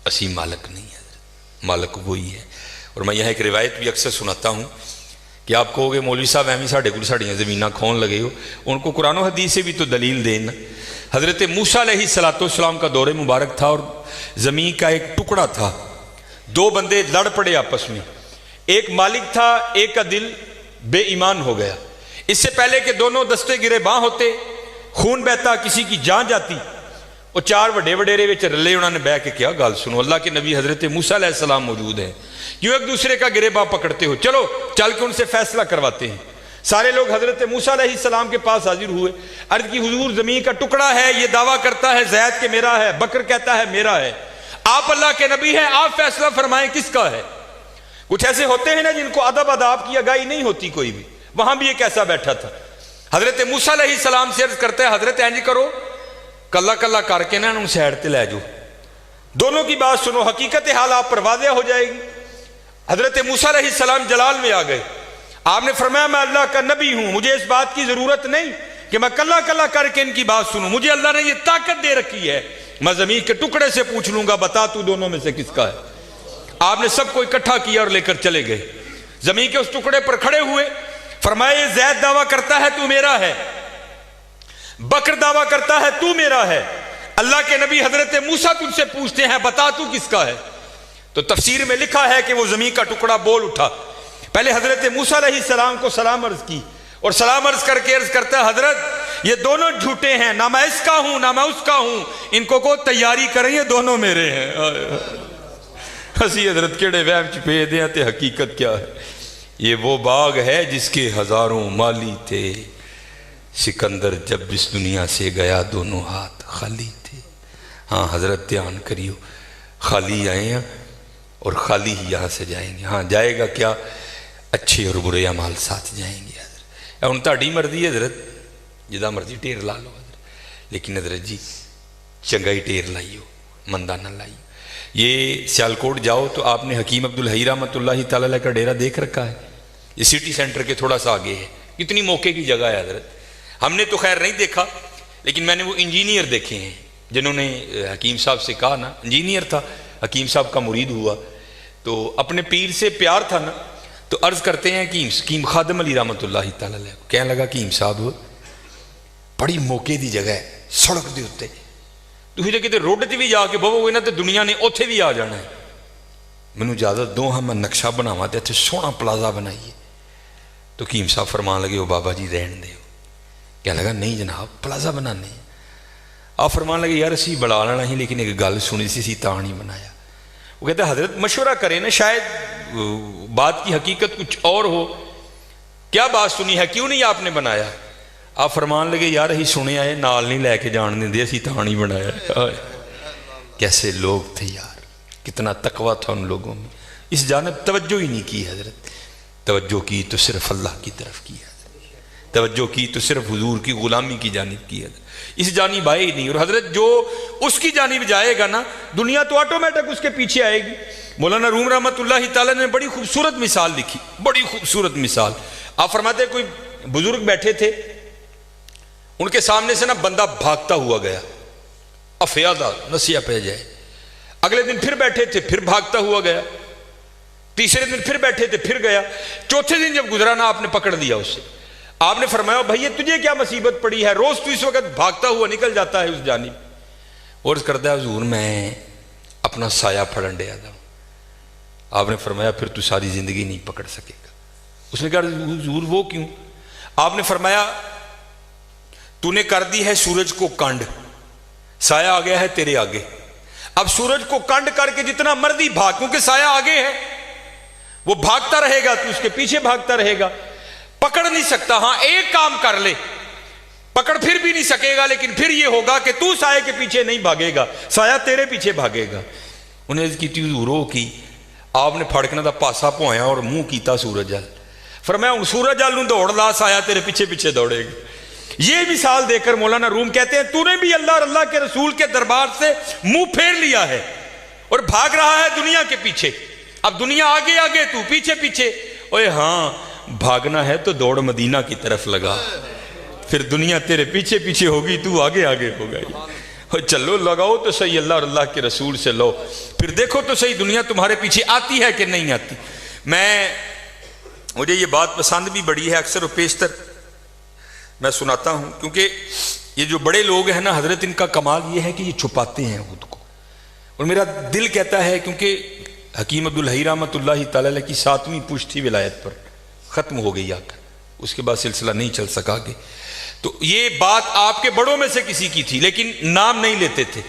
اسی مالک نہیں حضرت، مالک وہی ہے۔ اور میں یہاں ایک روایت بھی اکثر سناتا ہوں کہ آپ کہو گے مولوی صاحب ایویں ساڈے کول ساڈیاں زمیناں کھون لگے ہو، ان کو قرآن و حدیث سے بھی تو دلیل دینا۔ حضرت موسیٰ علیہ السلام کا دور مبارک تھا اور زمین کا ایک ٹکڑا تھا، 2 بندے لڑ پڑے آپس میں، ایک مالک تھا، ایک کا دل بے ایمان ہو گیا۔ اس سے پہلے کہ دونوں دستے گرے باں ہوتے، خون بہتا، کسی کی جان جاتی، وہ چار وڈے وڈیرے وچ رلے، انہوں نے بہ کے کیا گل سنو، اللہ کے نبی حضرت موسیٰ علیہ السلام موجود ہیں، کیوں ایک دوسرے کا گریباں پکڑتے ہو، چلو چل کے ان سے فیصلہ کرواتے ہیں۔ سارے لوگ حضرت موسیٰ علیہ السلام کے پاس حاضر ہوئے، عرض کی حضور زمین کا ٹکڑا ہے، یہ دعویٰ کرتا ہے زید کہ میرا ہے، بکر کہتا ہے میرا ہے، آپ اللہ کے نبی ہیں، آپ فیصلہ فرمائیں کس کا ہے۔ کچھ ایسے ہوتے ہیں نا جن کو ادب اداب کی آگاہی نہیں ہوتی کوئی بھی، وہاں بھی ایک ایسا بیٹھا تھا۔ حضرت موسیٰ علیہ السلام سے عرض کرتا ہے حضرت اینج کرو، کلا کلا کر کے نا انہوں سیڈ تے لے جو، دونوں کی بات سنو، حقیقت حال آپ پر واضح ہو جائے گی۔ حضرت موسیٰ علیہ السلام جلال میں آ گئے، آپ نے فرمایا میں اللہ کا نبی ہوں، مجھے اس بات کی ضرورت نہیں کہ میں کلا کلا کر کے ان کی بات سنوں، مجھے اللہ نے یہ طاقت دے رکھی ہے، میں زمین کے ٹکڑے سے پوچھ لوں گا بتا تو دونوں میں سے کس کا ہے۔ آپ نے سب کو اکٹھا کیا اور لے کر چلے گئے، زمین کے اس ٹکڑے پر کھڑے ہوئے، فرمایا یہ زید دعویٰ کرتا ہے تو میرا ہے، بکر دعویٰ کرتا ہے تو میرا ہے، اللہ کے نبی حضرت موسیٰ تجھ سے پوچھتے ہیں بتا تو کس کا ہے۔ تو تفسیر میں لکھا ہے کہ وہ زمین کا ٹکڑا بول اٹھا، پہلے حضرت موسیٰ علیہ السلام کو سلام عرض کی، اور سلام عرض کر کے عرض کرتا ہے حضرت یہ دونوں جھوٹے ہیں، نہ میں اس کا ہوں نہ میں اس کا ہوں، ان کو تیاری کریں، یہ دونوں میرے ہیں۔ ہسی حضرت کیڑے وہم چپے دیں تے حقیقت کیا ہے، یہ وہ باغ ہے جس کے ہزاروں مالی تھے، سکندر جب اس دنیا سے گیا دونوں ہاتھ خالی تھے۔ ہاں حضرت دھیان کریو، خالی آئے ہیں اور خالی ہی یہاں سے جائیں گے۔ ہاں جائے گا کیا، اچھے اور برے اعمال ساتھ جائیں گے۔ حضرت ان تہاڈی مرضی ہے حضرت، جدا مرضی ٹیر لا لو حضرت، لیکن حضرت جی چنگائی ٹیر لائیو، مندہ نہ لائیو۔ یہ سیالکوٹ جاؤ تو آپ نے حکیم عبدالحی رحمۃ اللہ تعالیٰ علیہ کا ڈیرہ دیکھ رکھا ہے، یہ سٹی سینٹر کے تھوڑا سا آگے ہے، کتنی موقع کی جگہ ہے حضرت۔ ہم نے تو خیر نہیں دیکھا، لیکن میں نے وہ انجینئر دیکھے ہیں جنہوں نے حکیم صاحب سے کہا نا، انجینئر تھا، حکیم صاحب کا مرید ہوا تو اپنے پیر سے پیار تھا نا، تو عرض کرتے ہیں کہ حکیم خادم علی رحمۃ اللہ تعالیٰ علیہ کو کہنے لگا کہ حکیم صاحب بڑی موقع دی جگہ ہے، سڑک دے اتنے تھی جے کتے روڈ تے بھی جا کے بہو گے نا تو دنیا نے اوتھے بھی آ جانا ہے، مینوں اجازت دو ہاں میں نقشہ بناواں تے اتنے سونا پلازا بنائیے۔ تو حکیم صاحب فرمان لگے وہ بابا جی رہن دے، کہنے لگا نہیں جناب پلازا بنانے ہیں۔ آپ فرمان لگے یار اسی بڑا لینا ہی، لیکن ایک گل سنی سی تاں نہیں بنایا۔ وہ کہتے ہیں حضرت مشورہ کریں نا، شاید بات کی حقیقت کچھ اور ہو، کیا بات سنی ہے، کیوں نہیں آپ نے بنایا؟ آپ فرمان لگے یار ہی سنے آئے نال نہیں لے کے جان دیں دے، اسی تاں نہیں بنایا۔ کیسے لوگ تھے یار، کتنا تقویٰ تھا ان لوگوں میں، اس جانب توجہ ہی نہیں کی حضرت، توجہ کی تو صرف اللہ کی طرف کی حضرت، توجہ کی تو صرف حضور کی غلامی کی جانب کی حضرت، اس جانب آئے ہی نہیں۔ اور حضرت جو اس کی جانب جائے گا نا، دنیا تو آٹومیٹک اس کے پیچھے آئے گی۔ مولانا روم رحمۃ اللہ تعالیٰ نے بڑی خوبصورت مثال لکھی، بڑی خوبصورت مثال۔ آپ فرماتے ہیں کوئی بزرگ بیٹھے تھے، ان کے سامنے سے نا بندہ بھاگتا ہوا گیا، افیادہ نسیہ پہ جائے، اگلے دن پھر بیٹھے تھے، پھر بھاگتا ہوا گیا، تیسرے دن پھر بیٹھے تھے، پھر گیا، چوتھے دن جب گزرا نا آپ نے پکڑ دیا اسے۔ آپ نے فرمایا بھائی تجھے کیا مصیبت پڑی ہے، روز تو اس وقت بھاگتا ہوا نکل جاتا ہے اس جانب۔ اور کرتا ہے حضور میں اپنا سایہ پھڑن دیا تھا۔ آپ نے فرمایا پھر تو ساری زندگی نہیں پکڑ سکے گا۔ اس نے کہا حضور وہ کیوں؟ آپ نے فرمایا تو نے کر دی ہے سورج کو کنڈ، سایہ آ گیا ہے تیرے آگے، اب سورج کو کنڈ کر کے جتنا مرضی بھاگ، کیونکہ سایہ آگے ہے، وہ بھاگتا رہے گا تو اس کے پیچھے بھاگتا رہے گا، پکڑ نہیں سکتا۔ ہاں ایک کام کر لے، پکڑ پھر بھی نہیں سکے گا، لیکن پھر یہ ہوگا کہ تو سایہ کے پیچھے نہیں بھاگے گا، سایہ تیرے پیچھے بھاگے گا۔ انہیں عرض کی تھی حضور کی، آپ نے پھڑکنا دا پاسا پویا اور منہ کیتا سورج جل، فرمایا ہوں سورج جل نوں دوڑ لا، سایہ تیرے پیچھے پیچھے دوڑے گا۔ یہ مثال دے کر مولانا روم کہتے ہیں تو نے بھی اللہ اور اللہ کے رسول کے دربار سے منہ پھیر لیا ہے اور بھاگ رہا ہے دنیا کے پیچھے، اب دنیا آگے آگے تو پیچھے پیچھے۔ اوے ہاں بھاگنا ہے تو دوڑ مدینہ کی طرف لگا، پھر دنیا تیرے پیچھے پیچھے ہوگی، تو آگے آگے ہوگا۔ چلو لگاؤ تو صحیح اللہ اور اللہ کے رسول سے لو، پھر دیکھو تو صحیح دنیا تمہارے پیچھے آتی ہے کہ نہیں آتی۔ مجھے یہ بات پسند بھی بڑی ہے، اکثر و بیشتر میں سناتا ہوں، کیونکہ یہ جو بڑے لوگ ہیں نا حضرت، ان کا کمال یہ ہے کہ یہ چھپاتے ہیں خود کو، اور میرا دل کہتا ہے کیونکہ حکیم عبدالحی رحمۃ اللہ تعالیٰ علیہ کی 7ویں پشت تھی ولایت پر، ختم ہو گئی آ کر، اس کے بعد سلسلہ نہیں چل سکا کہ تو یہ بات آپ کے بڑوں میں سے کسی کی تھی لیکن نام نہیں لیتے تھے۔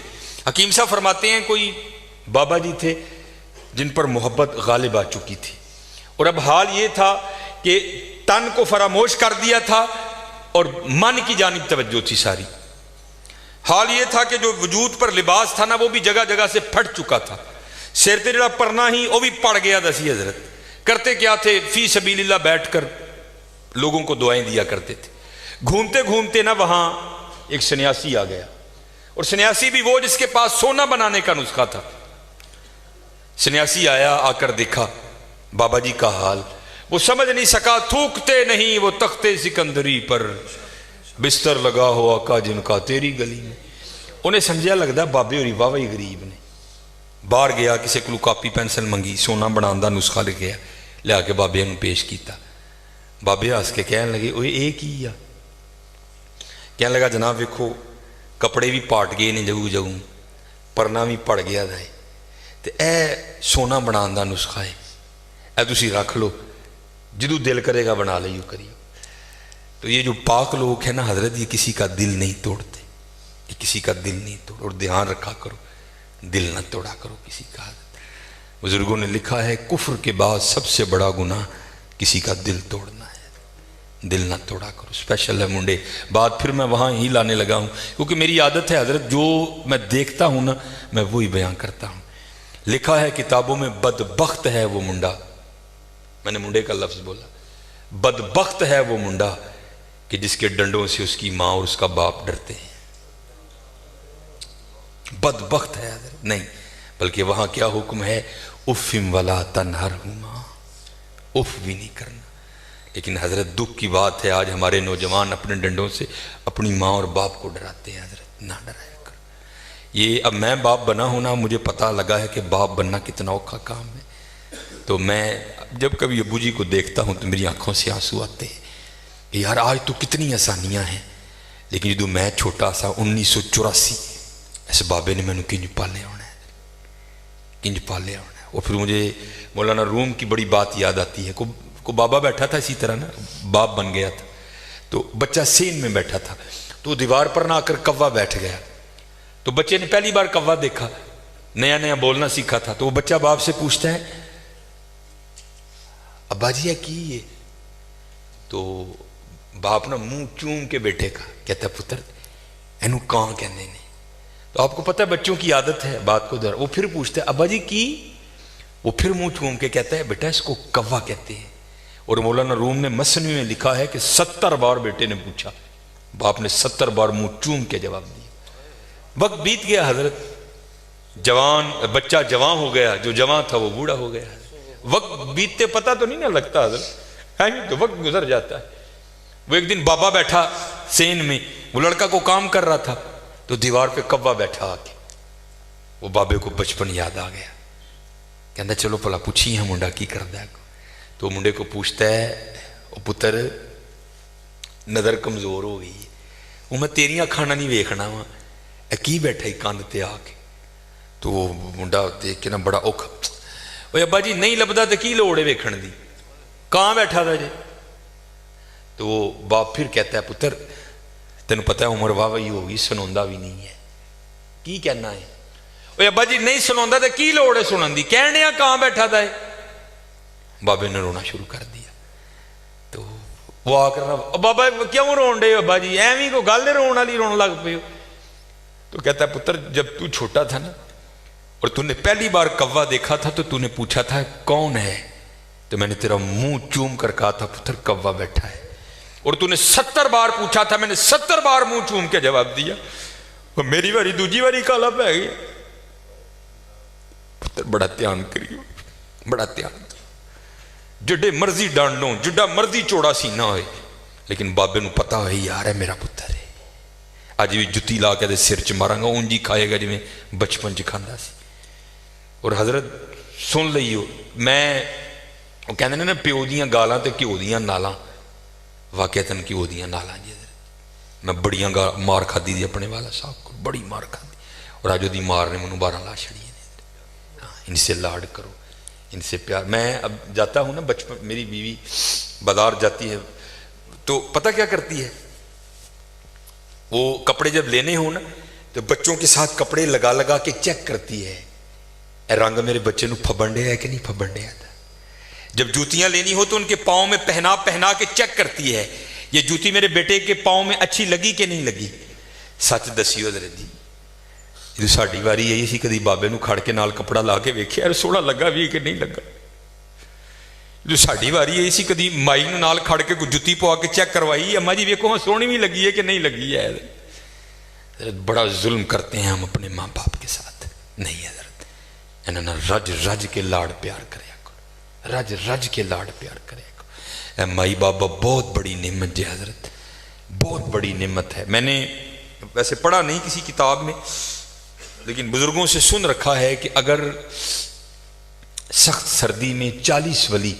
حکیم صاحب فرماتے ہیں کوئی بابا جی تھے جن پر محبت غالب آ چکی تھی، اور اب حال یہ تھا کہ تن کو فراموش کر دیا تھا اور من کی جانب توجہ تھی ساری۔ حال یہ تھا کہ جو وجود پر لباس تھا نا وہ بھی جگہ جگہ سے پھٹ چکا تھا، سر تے جڑا پرنا ہی وہ بھی پڑ گیا دسی حضرت۔ کرتے کیا تھے؟ فی سبیل اللہ بیٹھ کر لوگوں کو دعائیں دیا کرتے تھے۔ گھومتے گھومتے نا وہاں ایک سنیاسی آ گیا، اور سنیاسی بھی وہ جس کے پاس سونا بنانے کا نسخہ تھا۔ سنیاسی آیا، آ کر دیکھا بابا جی کا حال، وہ سمجھ نہیں سکا، تھوکتے نہیں وہ تختے سکندری پر، بستر لگا ہوا آقا جن کا تیری گلی میں۔ انہیں سمجھا لگتا بابے ہوری واہ ہی غریب نے۔ باہر گیا، کسی کو کاپی پینسل منگی، سونا بنان دا نسخہ لکھیا، لیا کے بابے نے پیش کیتا۔ بابے ہس کے کہنے لگے اوے اے کی آ؟ کہنے لگا جناب ویکھو کپڑے بھی پاٹ گئے نے جگو جگو، پرنا بھی پڑ گیا ہے، تے اے سونا بنان دا نسخہ ہے، اے تسی رکھ لو، جدو دل کرے گا بنا لے یوں کریو۔ تو یہ جو پاک لوگ ہیں نا حضرت، یہ کسی کا دل نہیں توڑتے، یہ کسی کا دل نہیں توڑ، اور دھیان رکھا کرو دل نہ توڑا کرو کسی کا۔ بزرگوں نے لکھا ہے کفر کے بعد سب سے بڑا گناہ کسی کا دل توڑنا ہے، دل نہ توڑا کرو۔ اسپیشل ہے منڈے، بات پھر میں وہاں ہی لانے لگا ہوں کیونکہ میری عادت ہے حضرت، جو میں دیکھتا ہوں نا میں وہی بیان کرتا ہوں۔ لکھا ہے کتابوں میں بدبخت ہے وہ منڈا، میں نے منڈے کا لفظ بولا، بدبخت ہے وہ منڈا کہ جس کے ڈنڈوں سے اس کی ماں اور اس کا باپ ڈرتے ہیں۔ بدبخت ہے حضرت، نہیں بلکہ وہاں کیا حکم ہے، اف ولا تنہرہما، اف بھی نہیں کرنا۔ لیکن حضرت دکھ کی بات ہے آج ہمارے نوجوان اپنے ڈنڈوں سے اپنی ماں اور باپ کو ڈراتے ہیں۔ حضرت نہ ڈرایا کر۔ یہ اب میں باپ بنا ہونا، مجھے پتہ لگا ہے کہ باپ بننا کتنا اوکھا کام ہے۔ تو میں جب کبھی ابو جی کو دیکھتا ہوں تو میری آنکھوں سے آنسو آتے ہیں کہ یار آج تو کتنی آسانیاں ہیں، لیکن جدو میں چھوٹا سا 1984 اس بابے نے مینوں کنج پالے ہونا ہے، کنج پالے ہونا ہے۔ اور پھر مجھے مولانا روم کی بڑی بات یاد آتی ہے، کو بابا بیٹھا تھا اسی طرح نا، باپ بن گیا تھا، تو بچہ سین میں بیٹھا تھا، تو دیوار پر نہ آ کر کوا بیٹھ گیا، تو بچے نے پہلی بار کوا دیکھا، نیا نیا بولنا سیکھا تھا، تو وہ بچہ باپ سے پوچھتا ہے ابا جی کی یہ؟ تو باپ نا منہ چوم کے بیٹے کا کہتا ہے پتر اینو کہاں کہنے نے۔ تو آپ کو پتہ ہے بچوں کی عادت ہے بات کو در، وہ پھر پوچھتا ہے ابا جی کی؟ وہ پھر منہ چوم کے کہتا ہے بیٹا اس کو کوا کہتے ہیں۔ اور مولانا روم نے مثنوی میں لکھا ہے کہ 70 بار بیٹے نے پوچھا، باپ نے 70 بار منہ چوم کے جواب دیا۔ وقت بیت گیا حضرت، جوان بچہ جوان ہو گیا، جو جوان تھا وہ بوڑھا ہو گیا۔ وقت بیتتے پتہ تو نہیں نہ لگتا حضرت، تو وقت گزر جاتا ہے۔ وہ ایک دن بابا بیٹھا سین میں، وہ لڑکا کو کام کر رہا تھا، تو دیوار پہ کوا بیٹھا آ کے، وہ بابے کو بچپن یاد آ گیا، کہندا چلو پلا پوچھی ہے منڈا کی کردا ہے۔ تو منڈے کو پوچھتا ہے او پتر نظر کمزور ہو گئی، وہ میں تیریاں کھانا نہیں ویکھنا وا، اے کی بیٹھا ہی کاندھ تے آ کے۔ تو وہ منڈا دیکھ کے نا بڑا اوکھا، اوے ابا جی نہیں لبدا تے کی لوڑ ہے ویکھن دی، کہاں بیٹھا تھا جی؟ تو وہ باپ پھر کہتا ہے پتر تینوں پتہ ہے عمر واہ وہی ہوگی، سنوندا بھی نہیں ہے، کی کہنا ہے؟ اوے ابا جی نہیں سنوندا تے کی لوڑ ہے سنن دی، کہنے کہاں بیٹھا تھا ہے؟ بابے نے رونا شروع کر دیا۔ تو وہ آ کر بابا کیوں رون ڈے ابا جی، ایویں کو گل رون والی رون لگ پے ہو؟ تو کہتا ہے پتر جب تو چھوٹا تھا نا اور تو نے پہلی بار کوا دیکھا تھا تو تو نے پوچھا تھا کون ہے، تو میں نے تیرا منہ چوم کر کہا تھا پتر کوا بیٹھا ہے، اور تو نے 70 بار پوچھا تھا، میں نے 70 بار منہ چوم کے جواب دیا، اور میری باری دوجی باری کالا پہ گیا۔ پتر بڑا دھیان کریو، بڑا دھیان، جڈے مرضی ڈانڈ لو، جڈا مرضی چوڑا سینہ ہوئے، لیکن بابے نو پتا ہوئی یار ہے میرا پتر ہے، آج بھی جتی لا کے دے سر چ مارا گا اونجی کھائے گا جی میں بچپن چ کھاندا سی۔ اور حضرت سن لئیو، میں وہ کہندے نے نا پیو دیاں گالاں تے گھیو دیاں نالاں، واقعتاً گھیو دیاں نالاں جی حضرت، میں بڑیاں مار کھادی دی اپنے والا صاحب کو، بڑی مار کھادی، اور آج دی مار نے منوں 12 لا چھڑی نے۔ ان سے لاڈ کرو، ان سے پیار۔ میں اب جاتا ہوں نا بچپن، میری بیوی بازار جاتی ہے تو پتہ کیا کرتی ہے، وہ کپڑے جب لینے ہوں نا تو بچوں کے ساتھ کپڑے لگا لگا کے چیک کرتی ہے اے رنگ میرے بچے نو پھبن ڈیا ہے کہ نہیں پھبن ڈیا تھا. جب جوتیاں لینی ہو تو ان کے پاؤں میں پہنا پہنا کے چیک کرتی ہے یہ جوتی میرے بیٹے کے پاؤں میں اچھی لگی کہ نہیں لگی. سچ دسیو حضرت جی جو ساڈی واری آئی سی کدی بابے نو کھڑ کے نال کپڑا لا کے ویکھیا یار سوہنا لگا بھی کہ نہیں لگا. جو ساڈی واری آئی سی کدی مائی نو نال کھڑ کے کوئی جتی پوا کے چیک کروائی اما جی ویکھو ہاں سونی بھی لگی ہے کہ نہیں لگی ہے. بڑا ظلم کرتے ہیں ہم اپنے ماں باپ کے ساتھ. نہیں حضرت انہوں رج رج کے لاڑ پیار کریا کرو رج رج کے لاڑ پیار کریا کرو. اے مائی بابا بہت بڑی نعمت جی حضرت بہت بڑی نعمت ہے. میں نے ویسے پڑھا نہیں کسی کتاب میں لیکن بزرگوں سے سن رکھا ہے کہ اگر سخت سردی میں 40 ولی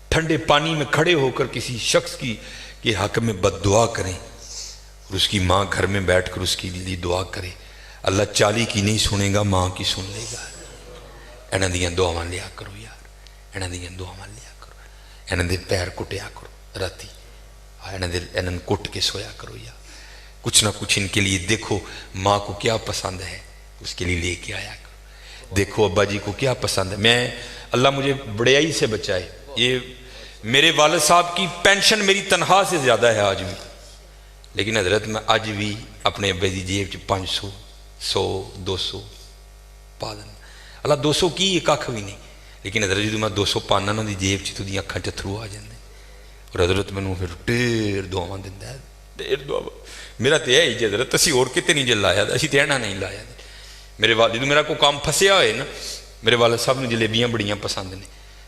ٹھنڈے پانی میں کھڑے ہو کر کسی شخص کی کے حق میں بد دعا کریں اور اس کی ماں گھر میں بیٹھ کر اس کے لیے دعا کرے اللہ 40 کی نہیں سنے گا ماں کی سن لے گا. انہاں دیاں دعاواں لیا کرو یار انہاں دیاں دعاواں لیا کرو انہاں دے پیر کٹیا کرو راتی انہاں کٹ کے سویا کرو یار کچھ نہ کچھ ان کے لیے دیکھو ماں کو کیا پسند ہے اس کے لیے لے کے آیا کرو. دیکھو ابا جی کو کیا پسند ہے. میں اللہ مجھے بڑیائی سے بچائے یہ میرے والد صاحب کی پینشن میری تنخواہ سے زیادہ ہے آج بھی لیکن حضرت میں آج بھی اپنے ابے دی جیب 500 100 200 پا دینا. اللہ 200 کی ایک اکھ بھی نہیں لیکن حضرت جدوں میں 200 پانا انہاں دی جیب چ تو اکھاں چ تھرو آ جاندے اور حضرت مینوں پھر ڈھیر دعاواں دیندا ہے ڈھیر دعا. میرا تو یہ ہی حضرت اسی اور کتے نہیں جے لایا اسی تے اینا نہیں لایا. میرے والد جدوں میرا کوئی کام پھسیا ہوئے نا میرے والد صاحب نے جلیبیاں بڑیاں پسند نے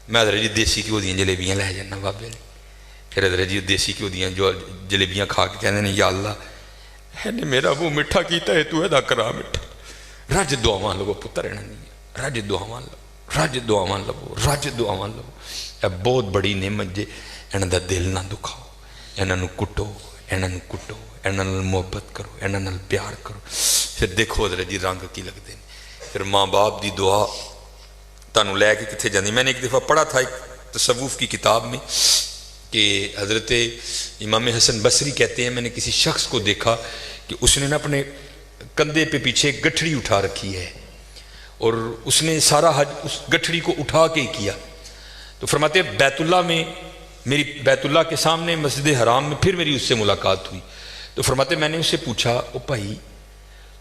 میں حضرت جی دیسی گھیو دیاں جلیبیاں لے جانا بابے نے. پھر حضرت جی دیسی گھیو دیاں جو جلیبیاں کھا کے کہندے نے یا اللہ نے میرا وہ میٹھا کیتا ہے تو ادا کرا میٹھا. رج دعاواں لو پتر انہاں دی رج دعاواں لو رج دعاواں لو رج دعاواں لو. اے بہت بڑی نعمت جے انہاں دا دل نہ دکھاؤ انہاں نو کٹو انہاں نو کٹو انہاں نال محبت کرو انہاں نال پیار کرو. پھر دیکھو حضرت جی رنگ کی لگتے ہیں. پھر ماں باپ دی دعا تانوں لے کے کتنے جاندی. میں نے ایک دفعہ پڑھا تھا ایک تصوف کی کتاب میں کہ حضرت امام حسن بصری کہتے ہیں میں نے کسی شخص کو دیکھا کہ اس نے نا اپنے کندھے پہ پیچھے ایک گٹھڑی اٹھا رکھی ہے اور اس نے سارا حج اس گٹھڑی کو اٹھا کے کیا. تو فرماتے ہیں بیت اللہ میں میری بیت اللہ کے سامنے مسجد حرام میں پھر میری اس سے ملاقات ہوئی. تو فرماتے میں نے اس سے پوچھا او بھائی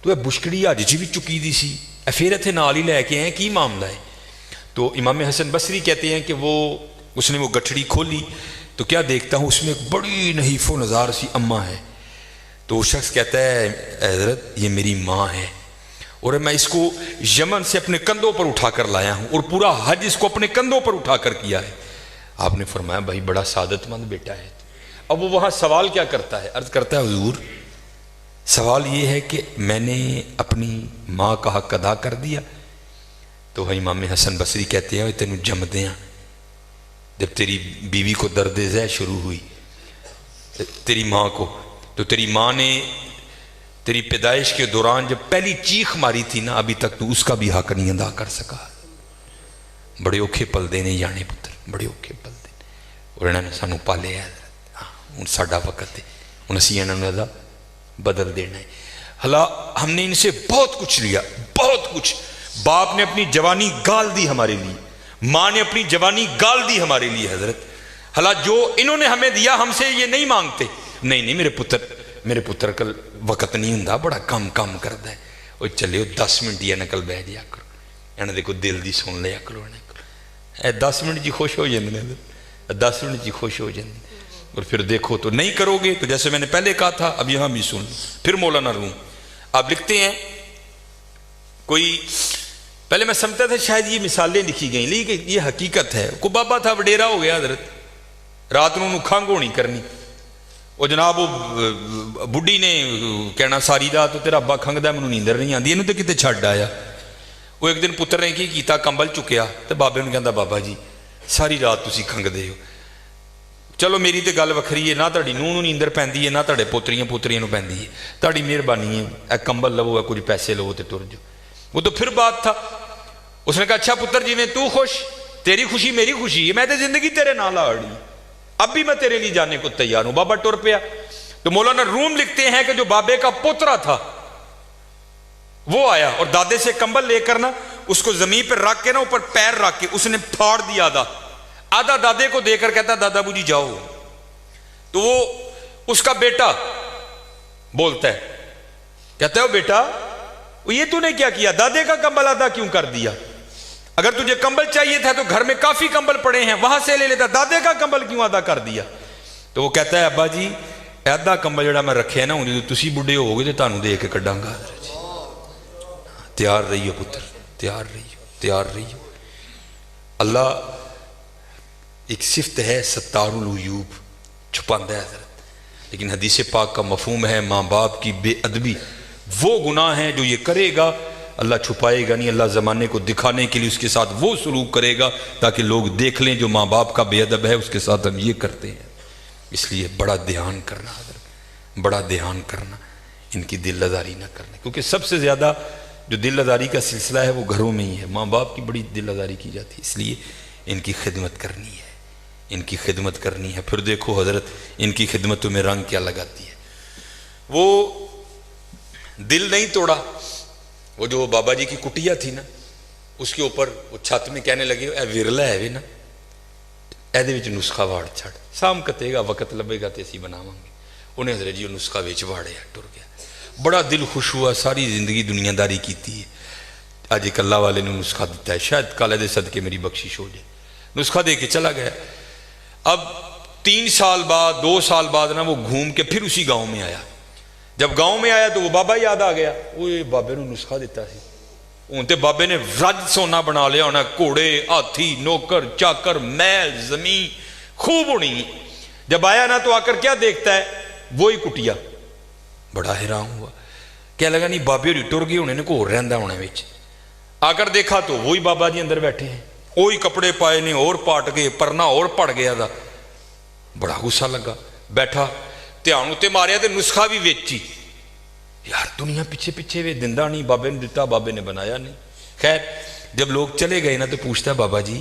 تو بشکڑی حج جی بھی چکی دی سی پھر اتنے نال ہی لے کے آئے کی معاملہ ہے. تو امام حسن بصری کہتے ہیں کہ اس نے وہ گٹھڑی کھولی تو کیا دیکھتا ہوں اس میں ایک بڑی نحیف و نزار سی اماں ہے. تو وہ شخص کہتا ہے حضرت یہ میری ماں ہے اور میں اس کو یمن سے اپنے کندھوں پر اٹھا کر لایا ہوں اور پورا حج اس کو اپنے کندھوں پر اٹھا کر کیا ہے. آپ نے فرمایا بھائی بڑا سعادت مند بیٹا ہے. اب وہ وہاں سوال کیا کرتا ہے عرض کرتا ہے حضور سوال یہ ہے کہ میں نے اپنی ماں کا حق ادا کر دیا. تو امام حسن بصری کہتے ہیں تینوں جمدے ہیں جب تیری بیوی کو درد ذہ شروع ہوئی تیری ماں کو تو تیری ماں نے تیری پیدائش کے دوران جب پہلی چیخ ماری تھی نا ابھی تک تو اس کا بھی حق نہیں ادا کر سکا. بڑے اوکھے پل دینے جانے پتر بڑے اوکھے پل دینے اور انہوں نے سانو پالے ہے. ہوں ساڈا وقت ہے ہوں اسی انہوں نے بدل دینا ہے. حالا ہم نے ان سے بہت کچھ لیا بہت کچھ. باپ نے اپنی جوانی گال دی ہمارے لیے ماں نے اپنی جوانی گال دی ہمارے لیے حضرت. حالا جو انہوں نے ہمیں دیا ہم سے یہ نہیں مانگتے. نہیں میرے پتر کل وقت نہیں ہوں بڑا کم کرتا ہے وہ چلے 10 منٹ یا نکل بہ جایا کرو انہوں دیکھو دل دی سن لیا کرو 10 منٹ جی خوش ہو جاندے 10 منٹ جی خوش ہو جاندے. اور پھر دیکھو تو نہیں کرو گے تو جیسے میں نے پہلے کہا تھا اب یہاں بھی سن. پھر مولانا روم آپ لکھتے ہیں کوئی پہلے میں سمجھتا تھا شاید یہ مثالیں لکھی گئیں لیکن یہ حقیقت ہے. کوئی بابا تھا وڈیرا ہو گیا حضرت رات نو کھنگ ہونی کرنی وہ جناب وہ بڈھی نے کہنا ساری رات تیرا ابا کھنگدا مینوں نیندر نہیں آندی اینوں تے کتے چھڈ آیا. وہ ایک دن پتر نے کی کیتا کمبل چکیا تے بابے نوں کہندا بابا جی ساری رات تسی کھنگدے ہو چلو میری تے گل وکھری ہے نہ تہاڈی نونھ نوں نیندر پیندی ہے نہ تہاڈے پوتریاں نوں پیندی ہے تہاڈی مہربانی ہے اے کمبل لو اے کچھ پیسے لو تے ٹر جاؤ. وہ تو پھر بات تھا. اس نے کہا اچھا پتر جی میں تو خوش تیری خوشی میری خوشی ہے میں تو زندگی تیرے نال آڑی اب بھی میں تیرے لیے جانے کو تیار ہوں. بابا ٹر پیا تو مولانا روم لکھتے ہیں کہ جو بابے کا پوترا تھا وہ آیا اور دادے سے کمبل لے کر نا اس کو زمین پر رکھ کے نا اوپر پیر رکھ کے اس نے پھاڑ دیا آدھا دادے کو دے کر کہتا دادا بو جی جاؤ. تو وہ اس کا بیٹا بولتا ہے, کہتا ہے وہ بیٹا یہ تو نے کیا دادے کا کمبل آدھا کیوں کر دیا؟ اگر تجھے کمبل چاہیے تھا تو گھر میں کافی کمبل پڑے ہیں وہاں سے لے لیتا, دادے کا کمبل کیوں آدھا کر دیا؟ تو وہ کہتا ہے ابا جی آدھا کمبل جڑا میں رکھے نا جو تسی بڈھے ہو گے تو تانوں دے کے کڈاں گا. تیار رہیو پتر, تیار رہیو. اللہ ایک صفت ہے ستار العیوب, چھپاندہ ہے حضرت, لیکن حدیث پاک کا مفہوم ہے ماں باپ کی بے ادبی وہ گناہ ہیں جو یہ کرے گا اللہ چھپائے گا نہیں, اللہ زمانے کو دکھانے کے لیے اس کے ساتھ وہ سلوک کرے گا تاکہ لوگ دیکھ لیں جو ماں باپ کا بے ادب ہے اس کے ساتھ ہم یہ کرتے ہیں. اس لیے بڑا دھیان کرنا حضرت, بڑا دھیان کرنا, ان کی دل لزاری نہ کرنا, کیونکہ سب سے زیادہ جو دل لزاری کا سلسلہ ہے وہ گھروں میں ہی ہے. ماں باپ کی بڑی دل لزاری کی جاتی ہے, اس لیے ان کی خدمت کرنی ہے, ان کی خدمت کرنی ہے. پھر دیکھو حضرت ان کی خدمتوں میں رنگ کیا لگاتی ہے. وہ دل نہیں توڑا, وہ جو بابا جی کی کٹیا تھی نا اس کے اوپر وہ چھت میں کہنے لگے اے ورلا ہے نا ایدے وچ نسخہ واڑ چھڑ, سام کتے گا وقت لبے گا تے اسی بناواں گے. انہیں حضرت جی وہ نسخہ وچ واڑیا, ٹر گیا. بڑا دل خوش ہوا, ساری زندگی دنیا داری کیتی ہے, آج ایک اللہ والے نے نسخہ دیتا ہے, شاید کالے دے صدقے میری بخشش ہو جائے. نسخہ دے کے چلا گیا. اب 3 سال بعد 2 سال بعد نا وہ گھوم کے پھر اسی گاؤں میں آیا. جب گاؤں میں آیا تو وہ بابا یاد آ گیا, وہ بابے نے نسخہ دیتا سی, ان تے بابے نے رج سونا بنا لیا ہونا, گھوڑے ہاتھی نوکر چاکر محل زمین خوب ہونی. جب آیا نا تو آ کر کیا دیکھتا ہے, وہی کٹیا. بڑا حیران ہوا, کیا لگا نہیں بابے ہوری ٹر گئے ہونے نے کو رہندا ہونے وچ. آ کر دیکھا تو وہی بابا جی اندر بیٹھے ہیں, وہی کپڑے پائے نے اور پاٹ گئے, پرنا اور پڑ گیا تھا. بڑا غصہ لگا, بیٹھا دھیان اتنے ماریا تو نسخہ بھی ویچی. یار دنیا پیچھے پیچھے وے دندا نہیں, بابے نے دیتا بابے نے بنایا نہیں. خیر جب لوگ چلے گئے نا تو پوچھتا بابا جی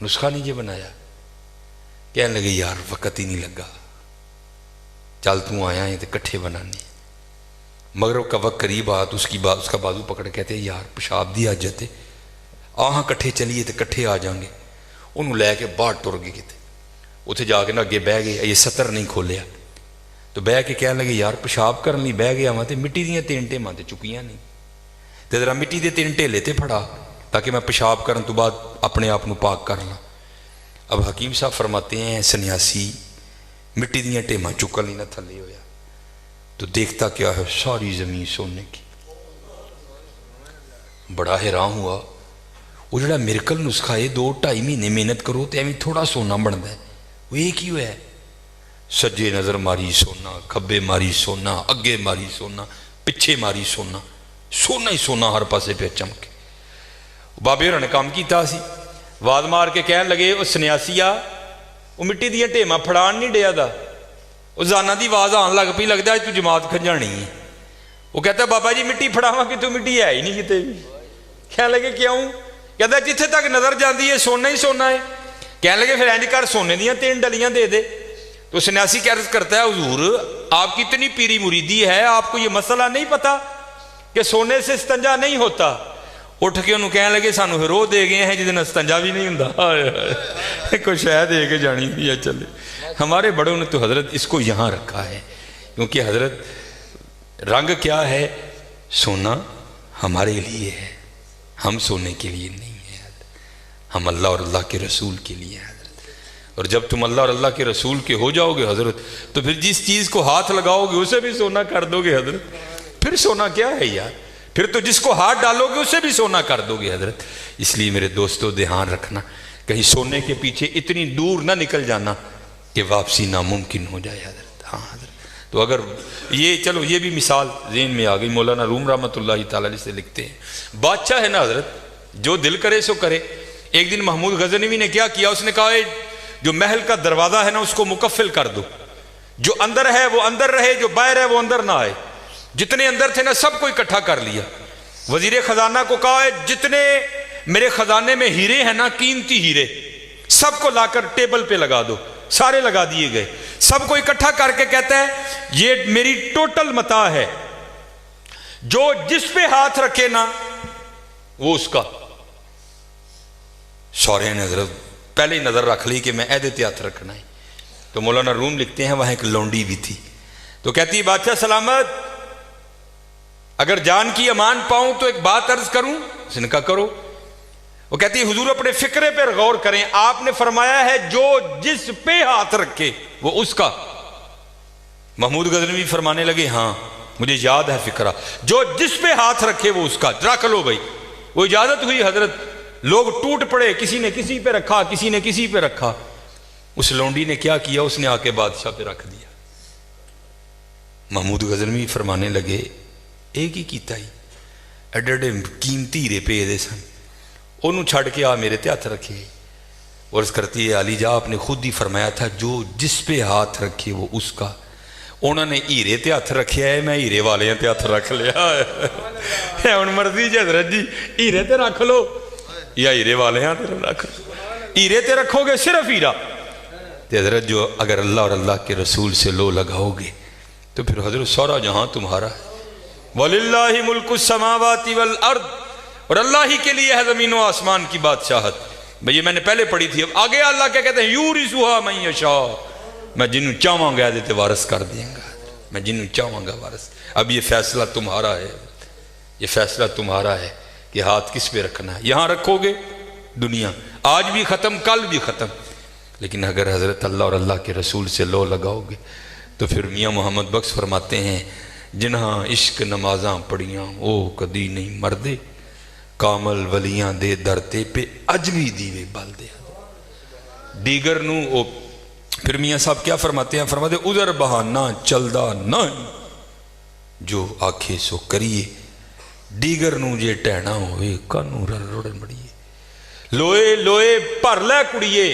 نسخہ نہیں یہ بنایا؟ کہنے لگے یار وقت ہی نہیں لگا, چل تو آیا ہے تو کٹھے بنانے. مغرب کا وقت قریب آ تو اس کا بازو پکڑ کہتے ہیں یار پیشاب دی حاجت ہے, آہاں کٹھے چلیے تو کٹھے آ جائیں گے. انہوں لے کے باہر ٹر گئے کتے, اتنے جا کے نا اگے بہ گئے, یہ سطر نہیں کھولیا تو بہ کے کہنے لگے یار پیشاب کرن لی بہ گیا وہاں تے مٹی دیاں 3 ٹیماں تے چکیاں نہیں, تے ذرا مٹی دے 3 ٹیلے تے پھڑا تاکہ میں پیشاب کرن تو بعد اپنے آپ نو پاک کر لاں. اب حکیم صاحب فرماتے ہیں سنیاسی مٹی دیاں ٹیماں چکن لی نہ تھلے ہویا تو دیکھتا کیا ہے ساری زمین سونے کی. بڑا حیران ہوا, وہ جڑا میرکل نسخہ ہے 2-2.5 مہینے محنت کرو تو ایویں تھوڑا سونا بنتا ہے, وہ ایک ہی ہوا ہے. سجے نظر ماری سونا, کھبے ماری سونا, اگے ماری سونا, پچھے ماری سونا, سونا ہی سونا ہر پاسے پہ چمکے. بابے ہوراں نے کام کیتا سی, واد مار کے کہن لگے او سنیاسیا وہ مٹی دیا ٹیماں پھڑان نہیں ڈیا دا. وہ زانا دی آواز آن لگ پی, لگتا ہے تو جماعت کھنجانی ہے. وہ کہتا ہے بابا جی مٹی پھڑاواں کہ تو مٹی ہے ہی نہیں کتے بھی. کہنے لگے کیوں؟ کہتا ہے جتھے تک نظر جاندی ہے سونا ہی سونا ہے. کہنے لگے پھر اینج کر سونے دیاں 3 ڈلیاں دے دے. تو سنیاسی کیا عرض کرتا ہے حضور آپ کی اتنی پیری مریدی ہے, آپ کو یہ مسئلہ نہیں پتا کہ سونے سے استنجا نہیں ہوتا. اٹھ کے انہوں کہنے لگے سانو ہرو دے گئے ہیں جدن استنجا بھی نہیں ہوندا, کوئی شہ دے کے جانی بھی ہے. چلے ہمارے بڑوں نے تو حضرت اس کو یہاں رکھا ہے, کیونکہ حضرت رنگ کیا ہے, سونا ہمارے لیے ہے, ہم سونے کے لیے نہیں ہے, ہم اللہ اور اللہ کے رسول کے لیے ہیں. اور جب تم اللہ اور اللہ کے رسول کے ہو جاؤ گے حضرت تو پھر جس چیز کو ہاتھ لگاؤ گے اسے بھی سونا کر دو گے حضرت. پھر سونا کیا ہے یار, پھر تو جس کو ہاتھ ڈالو گے اسے بھی سونا کر دو گے حضرت. اس لیے میرے دوستو دھیان رکھنا, کہیں سونے کے پیچھے اتنی دور نہ نکل جانا کہ واپسی ناممکن ہو جائے حضرت. ہاں حضرت, تو اگر یہ چلو یہ بھی مثال ذہن میں آ گئی. مولانا روم رحمۃ اللہ تعالی علیہ سے لکھتے ہیں بادشاہ ہے نا حضرت جو دل کرے سو کرے. ایک دن محمود غزنوی نے کیا کیا, اس نے کہا جو محل کا دروازہ ہے نا اس کو مکفل کر دو, جو اندر ہے وہ اندر رہے, جو باہر ہے وہ اندر نہ آئے. جتنے اندر تھے نا سب کو اکٹھا کر لیا. وزیر خزانہ کو کہا ہے جتنے میرے خزانے میں ہیرے ہیں نا قیمتی ہیرے سب کو لا کر ٹیبل پہ لگا دو. سارے لگا دیے گئے. سب کو اکٹھا کر کے کہتا ہے یہ میری ٹوٹل متاع ہے, جو جس پہ ہاتھ رکھے نا وہ اس کا. سورے نے حضرت پہلے ہی نظر رکھ لی کہ میں عہدے تے ہاتھ رکھنا ہے. تو مولانا روم لکھتے ہیں وہاں ایک لونڈی بھی تھی, تو کہتی بادشاہ سلامت, اگر جان کی امان پاؤں تو ایک بات عرض کروں. اس نے کہا کرو. وہ کہتی حضور اپنے فکرے پر غور کریں, آپ نے فرمایا ہے جو جس پہ ہاتھ رکھے وہ اس کا. محمود غزنوی فرمانے لگے ہاں مجھے یاد ہے فکرہ, جو جس پہ ہاتھ رکھے وہ اس کا. رکھ لو بھائی. وہ اجازت ہوئی حضرت, لوگ ٹوٹ پڑے, کسی نے کسی پہ رکھا, کسی نے کسی پہ رکھا. اس لونڈی نے کیا کیا, اس نے آ کے بادشاہ پہ رکھ دیا. محمود غزنوی فرمانے لگے ایک ہی کیتا ہی, ایڈے ایڈے قیمتی ہیرے پہ دے سن, انہوں چھڑ کے آ میرے تے ہاتھ رکھے. اور اس کرتی ہے علی جا آپ نے خود ہی فرمایا تھا جو جس پہ ہاتھ رکھے وہ اس کا. انہوں نے ہیرے تے ہاتھ رکھیا ہے, میں ہیرے والے تے ہاتھ رکھ لیا ہے. ہن مرضی جی حضرت جی, ہیرے تے رکھ لو یا ہیرے والے تے رکھ لو. ہیرے تے رکھو گے صرف ہیرا, تے حضرت جو اگر اللہ اور اللہ کے رسول سے لو لگاؤ گے تو پھر حضرت سارا جہاں تمہارا ہے. وَلِلَّهِ مُلْكُ السَّمَاوَاتِ وَالْأَرْضِ, اور اللہ ہی کے لیے ہے زمین و آسمان کی بادشاہت. بھئی یہ میں نے پہلے پڑھی تھی. اب آگے اللہ کیا کہتے ہیں, یورثُہا من یشاء, میں جنہوں چاہوں گا دیتے وارث کر دیں گا, میں جنہوں چاہوں گا وارث. اب یہ فیصلہ تمہارا ہے, یہ فیصلہ تمہارا ہے کہ ہاتھ کس پہ رکھنا ہے. یہاں رکھو گے دنیا آج بھی ختم کل بھی ختم, لیکن اگر حضرت اللہ اور اللہ کے رسول سے لو لگاؤ گے تو پھر میاں محمد بخش فرماتے ہیں جنہاں عشق نمازاں پڑھیاں او کدی نہیں مردے, کامل ولیاں دے درتے پہ اج بھی دیوے بال دے. دیگر نو او پھر میاں صاحب کیا فرماتے ہیں, فرماتے ادھر بہانہ چلدا نہیں, جو آکھے سو کریے, دیگر نو جے ٹہنا ہوئے کانو رڑ مڑیے. لوئے لوئے پر لے کڑیے,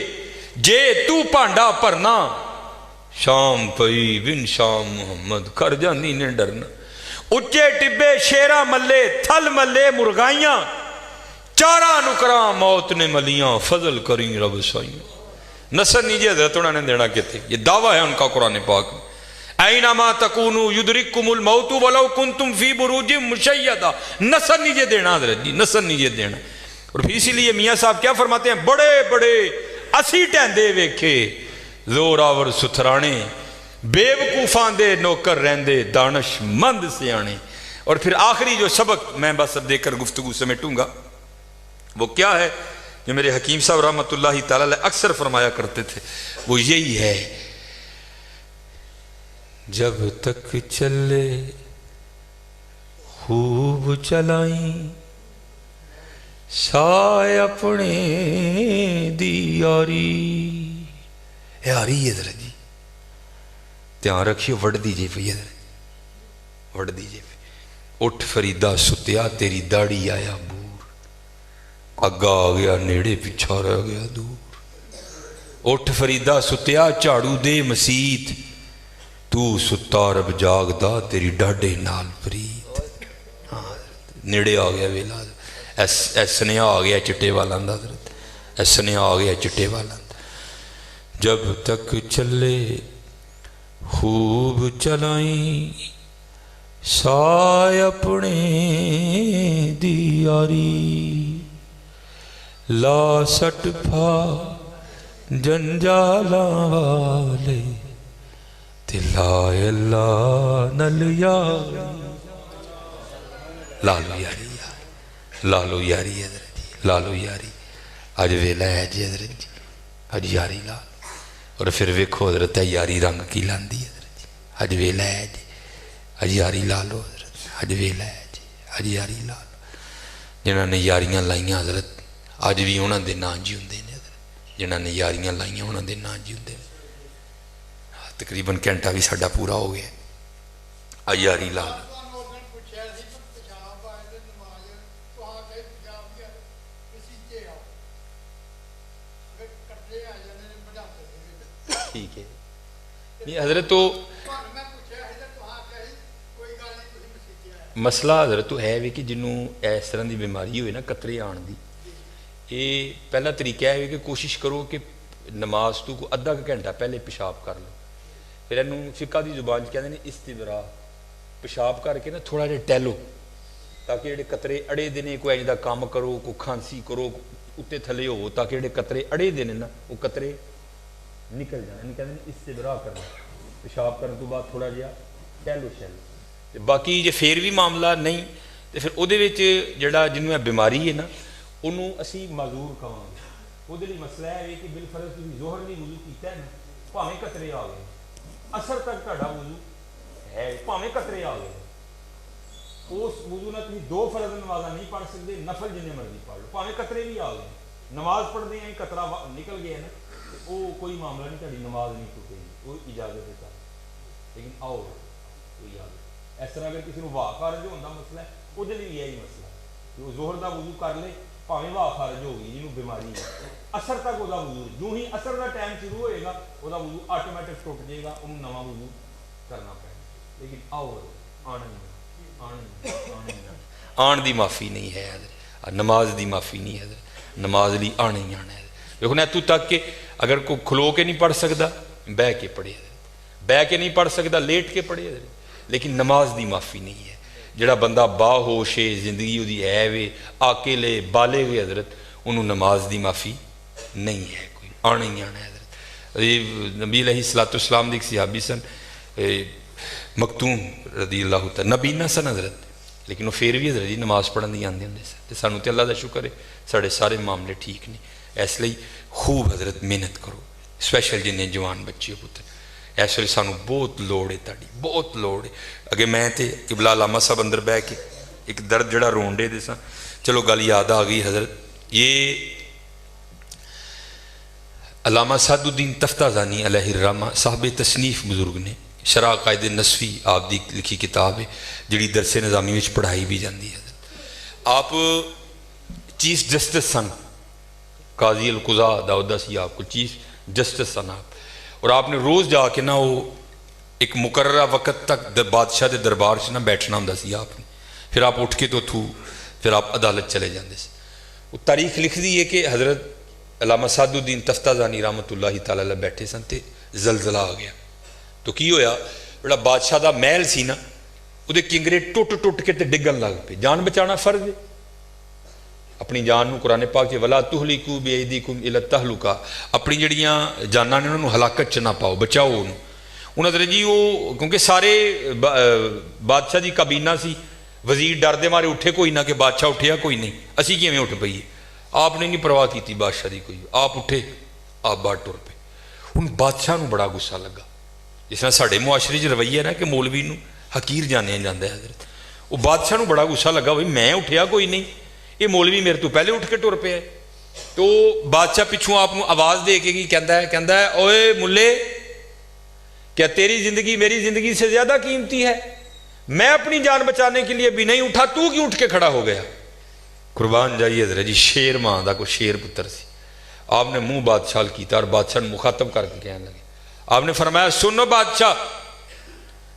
جے تو پانڈا پرنا, شام پئی بن شام محمد کر جانی نے ڈرنا. اچے ٹبے شیرہ ملے تھل ملے مرغائیاں, چارہ نکراں موت نے ملیاں, فضل کریں رب سائیاں. نصر نیجے حضرت انہوں نے دینا کہتے, یہ دعویٰ ہے ان کا قرآن پاک میں. اینما تکونو یدرککم الموت ولو کنتم فی بروج مشیدہ, نصر نیجے دینا حضرت جی, نصر نیجے دینا. اور پھر اسی لیے میاں صاحب کیا فرماتے ہیں, بڑے بڑے اسی ٹہندے ویکھے زور آور ستھرانے, بے وقوفان دے نوکر رہندے دانش مند سیانے. اور پھر آخری جو سبق میں بس اب دے کر گفتگو سمیٹوں گا وہ کیا ہے, جو میرے حکیم صاحب رحمۃ اللہ تعالی علیہ اکثر فرمایا کرتے تھے, وہ یہی ہے, جب تک چلے خوب چلائیں سائے اپنے دی یاری. یاری ادھر جی دھیان رکھیو, وڑ دیجئے پہ ادھر, وڑ دیجئے پہ. اٹھ فریدہ ستیا تیری داڑھی آیا بور, اگا آ گیا نیڑے پچھا رہ گیا دور. اٹھ فریدہ ستیا چاڑو دے مسیت, تو ستا رب جاگ دا تیری ڈاڈے نال پریت. نیڑے آ گیا ویلا, ایسنیا آ گیا چٹے والا اندہ حضرت, ایسنیا آ گیا چٹے والا. جب تک چلے خوب چلائیں سائے اپنے دی یاری, لا سٹ پھا جنجالاں والے تلائے اللہ نل یاری. لالو یاری, لالو یاری حضرت جی, لالو یاری. آج ویلا ہے جی حضرت جی, آج یاری لالو. اور پھر ویکھو حضرت یاری رنگ کی لاندی حضرت جی, آج ویلا ہے جی, آج یاری لالو حضرت, آج ویلا ہے جی, آج یاری لالو. جنہاں نے یاریاں لائیاں حضرت آج بھی انہاں دے نا جی ہوندے نے حضرت, جنہاں نے یاریاں لائیاں انہاں دے نا جی ہوندے نے. تقریباً گھنٹہ بھی ساڈا پورا ہو گیا, آج یاری لالو. ٹھیک ہے نہیں حضرت, تو مسئلہ حضرت تو ہے بھی کہ جنہوں اس طرح دی بیماری ہوئے نا قطرے آن دی, یہ پہلا طریقہ ہے کہ کوشش کرو کہ نماز تو کو ادھا گھنٹہ پہلے پیشاب کر لو، پھر اینوں فقہ دی زبان کہتے ہیں استبراء، پیشاب کر کے نا تھوڑا جہا ٹہلو تاکہ جڑے قطرے اڑے دینے کوئی ایندا کام کرو، کوئی کھانسی کرو اتنے تھلے ہو تاکہ جڑے قطرے اڑے دینے نا وہ قطرے نکل جائیں، کہتے ہیں استبراء کرنا، پیشاب کرنے تو بعد تھوڑا جہا ٹہلو شہلو۔ باقی جے پھر بھی معاملہ نہیں تو پھر وہ جڑا جنوں بیماری ہے نا انہوں اسی معذور کہاں گے، وہ مسئلہ ہے کہ بالفرض تھی ظہر نہیں وضو کیتا ہے نا بھاویں قطرے آ گئے، اثر تک تہاڈا وضو ہے بھاویں قطرے آ گئے، اس وضو نہ تھی دو فرض نمازاں نہیں پڑھ سکتے، نفل جننے مرضی پڑھ لو بھاویں قطرے بھی آ گئے، نماز پڑھتے ہیں قطرہ نکل گیا نا وہ کوئی معاملہ نہیں، تہاڈی نماز نہیں ٹوٹے گی، وہ اجازت دیتا ہے۔ لیکن آؤ کوئی اجازت اس طرح اگر کسی کو واہ خارج ہونے کا مسئلہ ہے وہ بھی یہی مسئلہ ہے، جو ظہر کا وضو کر لے بھاویں واہ خارج ہوگی جنہوں بیماری ہے اثر تک وہ وضو، جو ہی اثر کا ٹائم شروع ہوئے گا وہ وضو آٹومیٹک ٹوٹ جائے گا، انہوں نواں وضو کرنا پڑے گا۔ لیکن آؤ آن دی معافی نہیں ہے حضرت، نماز دی معافی نہیں ہے حضرت، نماز لی آنا ہی آنا ہے۔ دیکھو نا اتوں تک کہ اگر کوئی کھلو کے نہیں پڑھ سکتا بہ کے پڑھے حضرت، بہ کے نہیں پڑھ سکتا لیٹ کے پڑھے حضرت، لیکن نماز دی معافی نہیں ہے۔ جڑا بندہ با ہوش ہے زندگی وہ ہے وے آکے لے بالے ہوئے حضرت انہوں نماز دی معافی نہیں ہے، کوئی آنا ہی آنا ہے حضرت۔ نبی علیہ السلام دی ایک صحابی سن مکتوم رضی اللہ تعالی نبی نہ سن حضرت، لیکن وہ پھر بھی حضرت جی نماز پڑھن دی آندے ہوندے سن تے سانوں تے اللہ دا شکر ہے ساڈے سارے معاملے ٹھیک نہیں، اس لیے خوب حضرت محنت کرو، اسپیشل جنہیں جوان بچے ہو پتر اس ویلے سانوں بہت لوڑ ہے، تہاڈی بہت لوڑ ہے۔ اگے میں تے قبلہ علامہ صاحب اندر بہ کے ایک درد جڑا رون ڈے دے ساں، چلو گل یاد آ گئی حضرت، یہ علامہ سعد الدین تفتازانی علیہ الرحمہ صاحب تصنیف بزرگ نے، شرح قائد نصفی آپ دی لکھی کتاب ہے جڑی درس نظامی میں پڑھائی بھی جاندی ہے۔ آپ چیف جسٹس سن، قاضی القضاء داؤدہ سی آپ کو چیف جسٹس سن آپ، اور آپ نے روز جا کے نا وہ ایک مقررہ وقت تک بادشاہ دے دربار سے نہ بیٹھنا ہوں سی آپ نے، پھر آپ اٹھ کے تو پھر آپ عدالت چلے جاندے سے۔ وہ تاریخ لکھ دی ہے کہ حضرت علامہ سعد الدین تفتازانی رحمۃ اللہ تعالی علیہ بیٹھے سن تے زلزلہ آ گیا، تو کی ہویا بڑا بادشاہ دا محل سی نا وہ کنگرے ٹوٹ کے تے ڈگن لگ پے، جان بچانا فرض ہے، اپنی جان نو قرآن پاک کہ ولا تہلکوا بایدیکم الی التہلکہ، اپنی جڑیاں جاناں نے انہوں ہلاکت چ نہ پاؤ، بچاؤ انہوں نے جی وہ کیونکہ سارے بادشاہ دی کابینہ سی، وزیر ڈر دے مارے اٹھے کوئی نہ کہ بادشاہ اٹھیا کوئی نہیں، اسی کیویں اٹھ پئیے، آپ نے نہیں پرواہ کیتی بادشاہ دی کوئی، آپ اٹھے آپ باہر ٹر پے۔ ان بادشاہ نو بڑا غصہ لگا، جس طرح ساڈے معاشرے چ رویہ نا کہ مولوی نو حقیر جانیا جاندا ہے حضرت، وہ بادشاہ نو بڑا غصہ لگا بھائی میں اٹھیا کوئی نہیں، یہ مولوی میرے تو پہلے اٹھ کے ٹر پیا ہے۔ تو بادشاہ پچھوں آپ آواز دے کے کہندا ہے اوئے ملے کیا تیری زندگی میری زندگی سے زیادہ قیمتی ہے؟ میں اپنی جان بچانے کے لیے بھی نہیں اٹھا، تو کیوں اٹھ کے کھڑا ہو گیا؟ قربان جائیے حضرت جی، شیر ماں دا کوئی شیر پتر سی، آپ نے منہ بادشاہ کیتا اور بادشاہ نے مخاطب کر کے کہنے لگے، آپ نے فرمایا سنو بادشاہ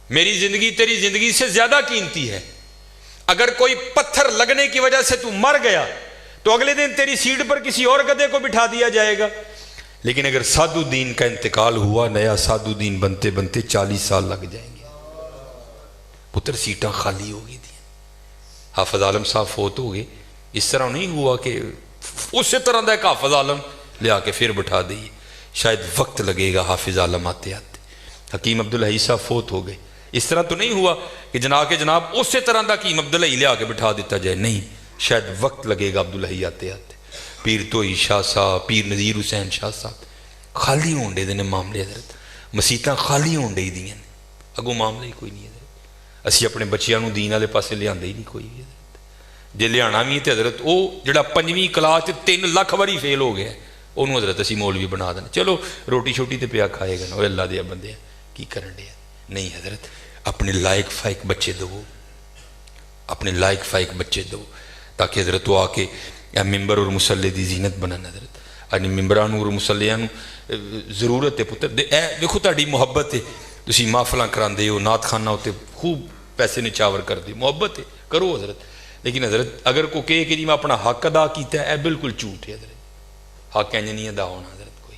میری زندگی تیری زندگی سے زیادہ قیمتی ہے، اگر کوئی پتھر لگنے کی وجہ سے تو مر گیا تو اگلے دن تیری سیٹ پر کسی اور گدھے کو بٹھا دیا جائے گا، لیکن اگر سعد الدین کا انتقال ہوا نیا سعد الدین بنتے بنتے 40 سال لگ جائیں گے، پتر سیٹاں خالی ہو گئی تھیں، حافظ عالم صاحب فوت ہو گئے، اس طرح نہیں ہوا کہ اسی طرح دا ایک حافظ عالم لے آ کے پھر بٹھا دئیے، شاید وقت لگے گا حافظ عالم آتے آتے۔ حکیم عبدالحی صاحب فوت ہو گئے، اس طرح تو نہیں ہوا کہ جناب اسی طرح دا حکیم عبدالحی لے آ کے بٹھا دیتا جائے، نہیں، شاید وقت لگے گا عبدالحی آتے آتے۔ پیر توئی شاہ صاحب، پیر نذیر حسین شاہ صاحب خالی ہون دے نے معاملے حضرت، مسیتاں خالی ہون دے دیاں نے، اگوں معاملہ ہی کوئی نہیں حضرت، اسی اپنے بچیاں نو دین والے پاسے لیاندے ہی نہیں کوئی حضرت، جے لیانا بھی تے حضرت او جڑا 5ویں کلاس 3 لاکھ واری فیل ہو گیا انہوں حضرت اسی مولوی بنا دینا، چلو روٹی شوٹی تے پیا کھائے گا نا، وہ اللہ دے بندے کی کرن دے، نہیں حضرت اپنے لائق فائق بچے دو، اپنے لائق فائق بچے دو، تاکہ حضرت وہ آ کے ممبر اور مسلح دی زینت بنن حضرت، یعنی ممبران اور مسلیاں ضرورت ہے پتر دیکھو تہاڈی محبت ہے، تسی محفلاں کراندے ہو، نعت خانہ ہوتے خوب پیسے نچاور کر دے، محبت ہے کرو حضرت، لیکن حضرت اگر کوئی کہے کہ جی میں اپنا حق ادا کیتا ہے، بالکل جھوٹ ہے حضرت، حق انج نہیں ادا ہونا حضرت، کوئی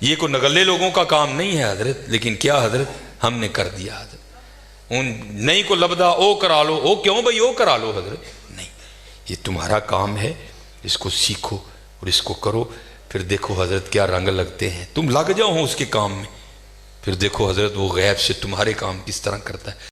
یہ کوئی نگلے لوگوں کا کام نہیں ہے حضرت، لیکن کیا حضرت ہم نے کر دیا حضرت۔ ان نہیں کو لبدا او کرا لو، او کیوں بھائی او کرا لو حضرت، نہیں، یہ تمہارا کام ہے، اس کو سیکھو اور اس کو کرو، پھر دیکھو حضرت کیا رنگ لگتے ہیں، تم لگ جاؤ اس کے کام میں، پھر دیکھو حضرت وہ غیب سے تمہارے کام کس طرح کرتا ہے۔